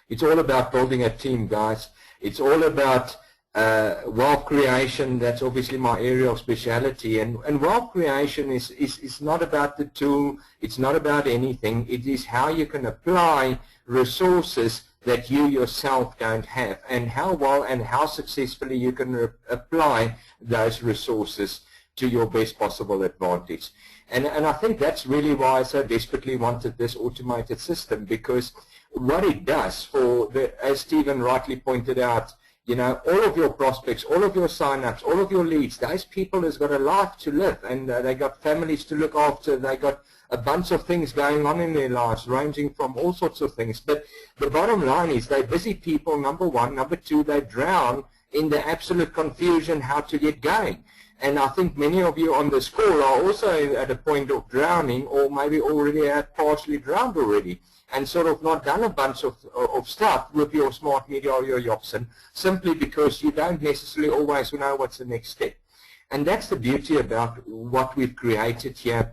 It's all about building a team, guys. It's all about wealth creation. That's obviously my area of speciality. And wealth creation is not about the tool. It's not about anything. It is how you can apply resources that you yourself don't have, and how well and how successfully you can apply those resources to your best possible advantage. And I think that's really why I so desperately wanted this automated system, because what it does for as Stephen rightly pointed out, you know, all of your prospects, all of your sign-ups, all of your leads, those people has got a life to live, and they got families to look after, they got a bunch of things going on in their lives, ranging from all sorts of things. But the bottom line is they're busy people, number one. Number two, they drown in the absolute confusion how to get going. And I think many of you on this call are also at a point of drowning, or maybe already have partially drowned already, and sort of not done a bunch of stuff with your smart media or your Yopson, simply because you don't necessarily always know what's the next step. And that's the beauty about what we've created here.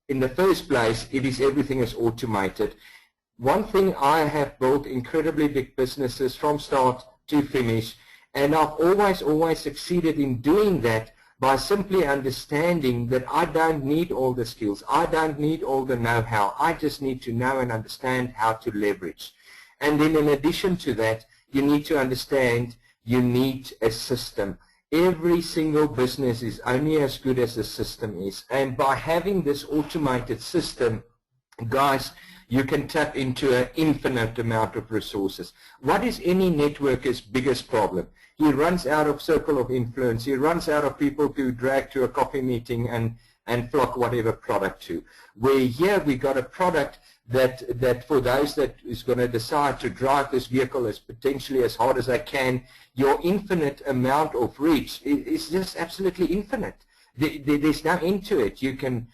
In the first place, everything is automated. One thing, I have built incredibly big businesses from start to finish, and I've always succeeded in doing that by simply understanding that I don't need all the skills, I don't need all the know-how, I just need to know and understand how to leverage. And then in addition to that, you need to understand you need a system. Every single business is only as good as the system is. And by having this automated system, guys, you can tap into an infinite amount of resources. What is any networker's biggest problem? He runs out of circle of influence. He runs out of people to drag to a coffee meeting and flock whatever product to. Where here we got a product that for those that is going to decide to drive this vehicle as potentially as hard as they can, your infinite amount of reach is just absolutely infinite. There's no end to it. You can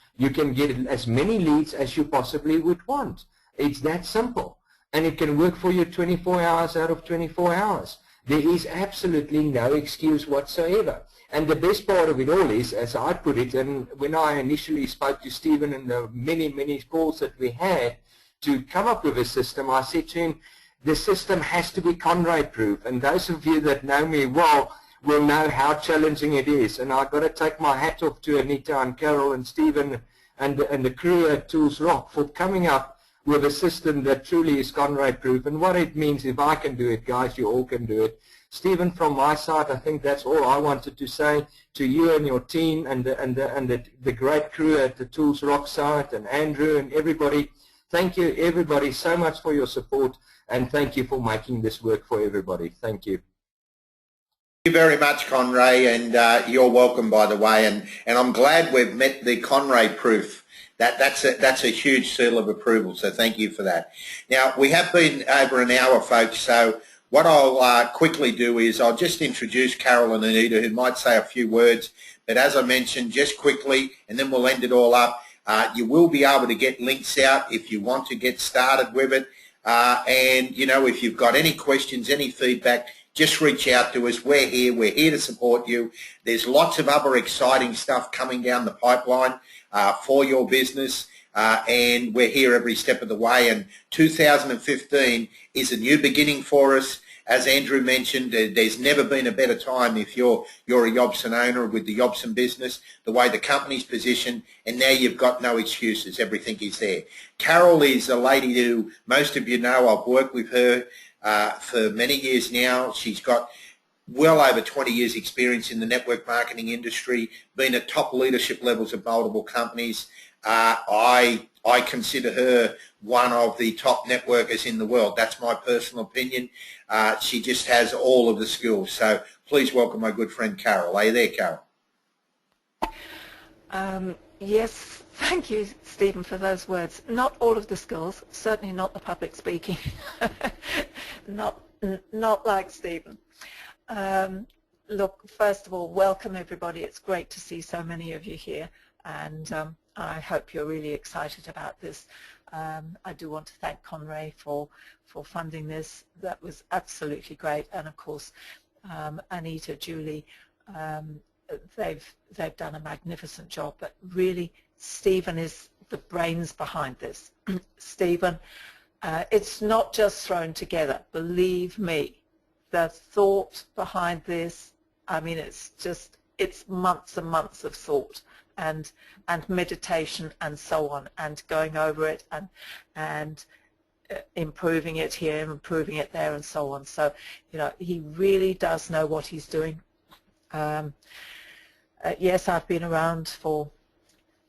get as many leads as you possibly would want. It's that simple. And it can work for you 24 hours out of 24 hours. There is absolutely no excuse whatsoever. And the best part of it all is, as I put it, and when I initially spoke to Stephen in the many calls that we had to come up with a system, I said to him, the system has to be Conray-proof. And those of you that know me well will know how challenging it is. And I've got to take my hat off to Anita and Carol and Stephen and the crew at Tools Rock for coming up with a system that truly is Conray-proof. And what it means, if I can do it, guys, you all can do it. Stephen, from my side, I think that's all I wanted to say to you and your team and the great crew at the Tools Rock site, and Andrew and everybody. Thank you, everybody, so much for your support, and thank you for making this work for everybody. Thank you. Thank you very much, Conray, and you're welcome, by the way. And I'm glad we've met the Conray proof. That's a huge seal of approval, so thank you for that. Now, we have been over an hour, folks, so what I'll quickly do is I'll just introduce Carol and Anita, who might say a few words, but as I mentioned, just quickly, and then we'll end it all up. You will be able to get links out if you want to get started with it, and, you know, if you've got any questions, any feedback, just reach out to us. We're here to support you. There's lots of other exciting stuff coming down the pipeline for your business, and we're here every step of the way. And 2015 is a new beginning for us. As Andrew mentioned, there's never been a better time if you're a Yopson owner with the Yopson business, the way the company's positioned, and now you've got no excuses. Everything is there. Carol is a lady who most of you know. I've worked with her for many years now. She's got well over 20 years experience in the network marketing industry, been at top leadership levels of multiple companies. I consider her one of the top networkers in the world. That's my personal opinion. She just has all of the skills. So please welcome my good friend Carol. Are you there, Carol? Yes, thank you, Stephen, for those words. Not all of the skills, certainly not the public speaking, not like Stephen. Look, first of all, welcome everybody. It's great to see so many of you here, and I hope you're really excited about this. I do want to thank Conray for funding this. That was absolutely great, and of course Anita, Julie, they've done a magnificent job, but really Stephen is the brains behind this. Stephen, it's not just thrown together. Believe me, the thought behind this, I mean, it's months and months of thought and meditation and so on, and going over it and improving it here, improving it there, and so on. So, you know, he really does know what he's doing. Yes, I've been around for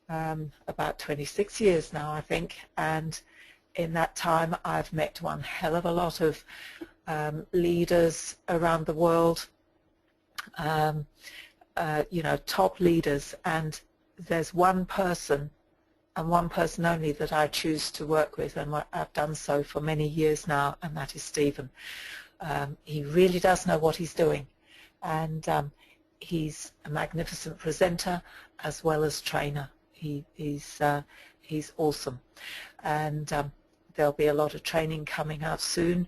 about 26 years now, I think, and in that time I've met one hell of a lot of leaders around the world, you know, top leaders, and there's one person and one person only that I choose to work with, and I've done so for many years now, and that is Stephen. He really does know what he's doing, and he's a magnificent presenter as well as trainer. He's awesome, and there'll be a lot of training coming out soon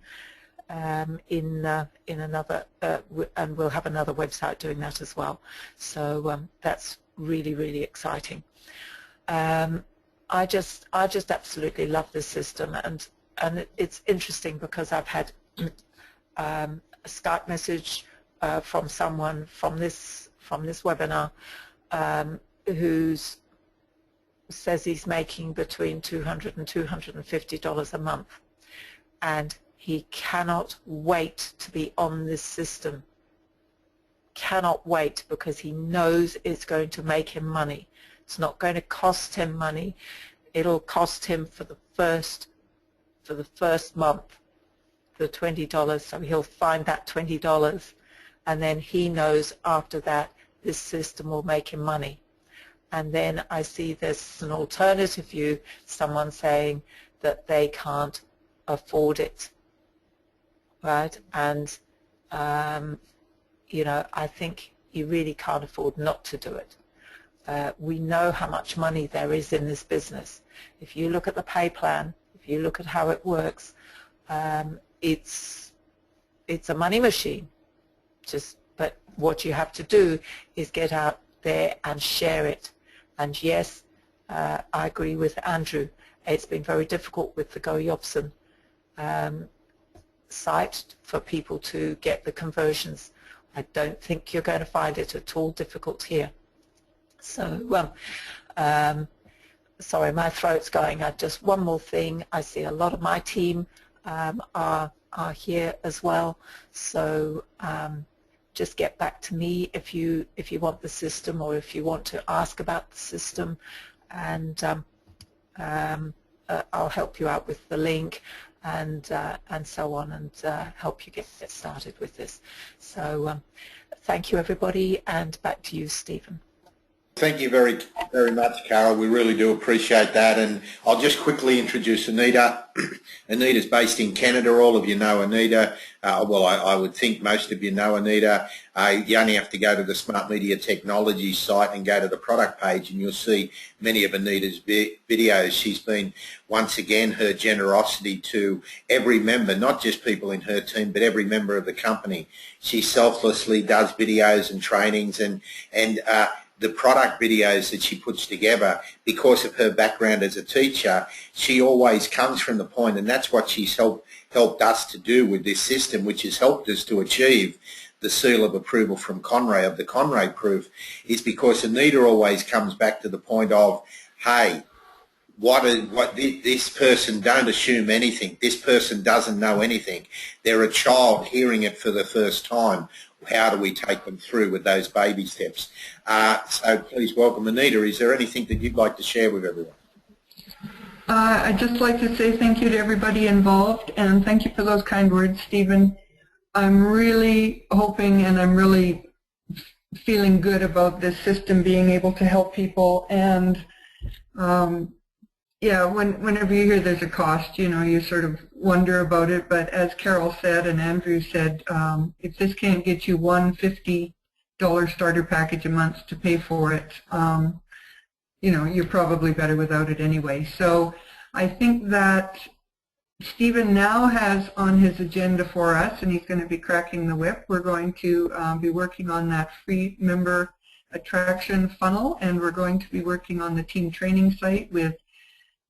in another, and we'll have another website doing that as well. So that's really, really exciting. I just absolutely love this system, and it's interesting because I've had a Skype message from someone from this webinar who says he's making between $200 and $250 a month, and he cannot wait to be on this system. Cannot wait, because he knows it's going to make him money. It's not going to cost him money. It'll cost him for the first month the $20. So he'll find that $20, and then he knows after that this system will make him money. And then I see there's an alternative view, someone saying that they can't afford it, right? And you know, I think you really can't afford not to do it. We know how much money there is in this business. If you look at the pay plan, if you look at how it works, it's a money machine. But what you have to do is get out there and share it. And yes, I agree with Andrew. It's been very difficult with the Go Jobson site for people to get the conversions. I don't think you're going to find it at all difficult here. So, sorry, my throat's going. Just one more thing. I see a lot of my team are here as well. So just get back to me if you want the system, or if you want to ask about the system, and I'll help you out with the link and so on, and help you get started with this. So thank you, everybody, and back to you, Stephen. Thank you very, very much, Carol. We really do appreciate that. And I'll just quickly introduce Anita. Anita's based in Canada. All of you know Anita. Well, I would think most of you know Anita. You only have to go to the Smart Media Technology site and go to the product page, and you'll see many of Anita's videos. She's been, once again, her generosity to every member, not just people in her team, but every member of the company. She selflessly does videos and trainings, and the product videos that she puts together, because of her background as a teacher, she always comes from the point, and that's what she's helped us to do with this system, which has helped us to achieve the seal of approval from Conray, of the Conray proof, is because Anita always comes back to the point of, hey, this person, don't assume anything. This person doesn't know anything. They're a child hearing it for the first time. How do we take them through with those baby steps? So please welcome Anita. Is there anything that you'd like to share with everyone? I'd just like to say thank you to everybody involved, and thank you for those kind words, Stephen. I'm really hoping, and I'm really feeling good about this system being able to help people. And yeah, whenever you hear there's a cost, you know, you sort of wonder about it. But as Carol said and Andrew said, if this can't get you one $50 starter package a month to pay for it, you know, you're probably better without it anyway. So I think that Stephen now has on his agenda for us, and he's going to be cracking the whip. We're going to be working on that free member attraction funnel, and we're going to be working on the team training site with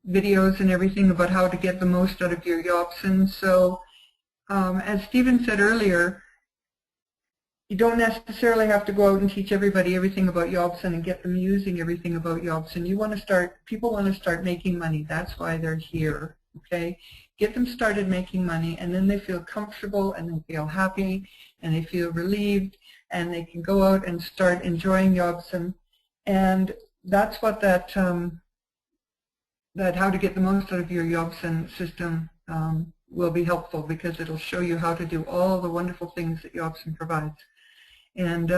videos and everything about how to get the most out of your Jobson. So as Stephen said earlier, you don't necessarily have to go out and teach everybody everything about Jobson and get them using everything about Jobson. You want to start, people want to start making money. That's why they're here, okay? Get them started making money, and then they feel comfortable, and they feel happy, and they feel relieved, and they can go out and start enjoying Jobson. And that's what that how to get the most out of your Jobson system will be helpful, because it'll show you how to do all the wonderful things that Jobson provides. And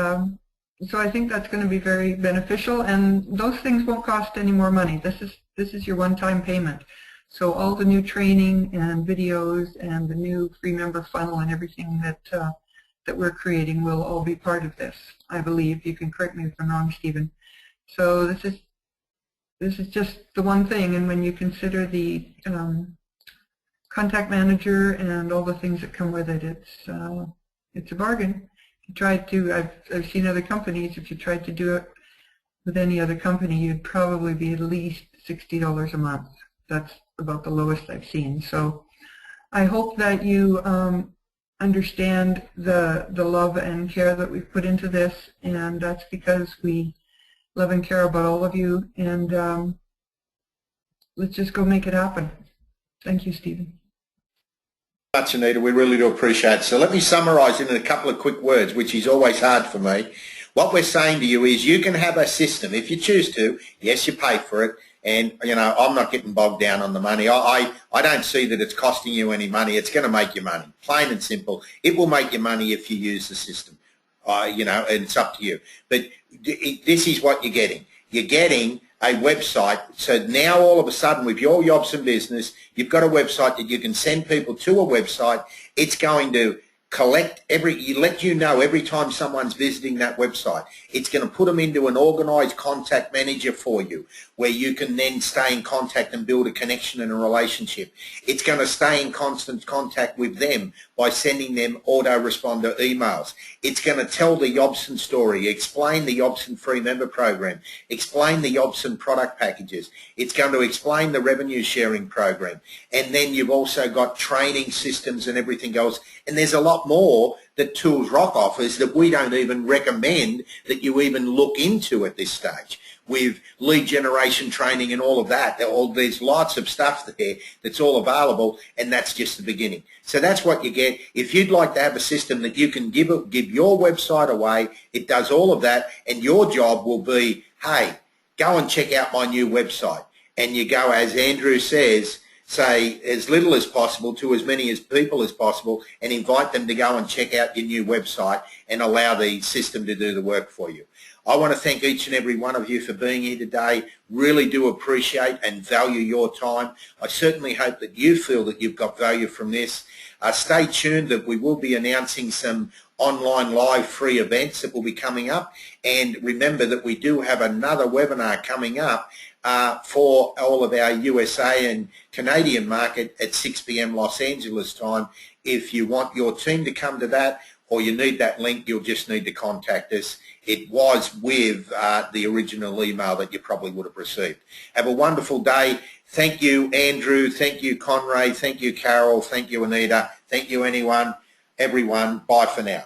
so I think that's going to be very beneficial, and those things won't cost any more money. This is your one-time payment. So all the new training and videos and the new free member funnel and everything that we're creating will all be part of this, I believe. You can correct me if I'm wrong, Stephen. So this is just the one thing, and when you consider the contact manager and all the things that come with it, it's a bargain. You tried to, I've seen other companies, if you tried to do it with any other company, you'd probably be at least $60 a month. That's about the lowest I've seen. So I hope that you understand the love and care that we've put into this, and that's because we love and care about all of you, and let's just go make it happen. Thank you, Stephen. Much, Anita. We really do appreciate it. So let me summarise in a couple of quick words, which is always hard for me. What we're saying to you is you can have a system if you choose to. Yes, you pay for it, and you know I'm not getting bogged down on the money. I don't see that it's costing you any money. It's going to make you money, plain and simple. It will make you money if you use the system. You know, and it's up to you. But this is what you're getting. You're getting a website. So now all of a sudden with your Jobson business, you've got a website that you can send people to a website. It's going to collect let you know every time someone's visiting that website. It's going to put them into an organised contact manager for you, where you can then stay in contact and build a connection and a relationship. It's going to stay in constant contact with them by sending them autoresponder emails. It's going to tell the Jobson story, explain the Jobson free member program, explain the Jobson product packages. It's going to explain the revenue sharing program. And then you've also got training systems and everything else. And there's a lot more that Tools Rock offers that we don't even recommend that you even look into at this stage, with lead generation training and all of that. There's lots of stuff there that's all available, and that's just the beginning. So that's what you get. If you'd like to have a system that you can give your website away, it does all of that, and your job will be, hey, go and check out my new website. And you go, as Andrew says, say as little as possible to as many people as possible, and invite them to go and check out your new website and allow the system to do the work for you. I want to thank each and every one of you for being here today. Really do appreciate and value your time. I certainly hope that you feel that you've got value from this. Stay tuned, that we will be announcing some online live free events that will be coming up. And remember that we do have another webinar coming up for all of our USA and Canadian market at 6 p.m. Los Angeles time. If you want your team to come to that, or you need that link, you'll just need to contact us. It was with the original email that you probably would have received. Have a wonderful day. Thank you, Andrew. Thank you, Conray. Thank you, Carol. Thank you, Anita. Thank you, everyone. Bye for now.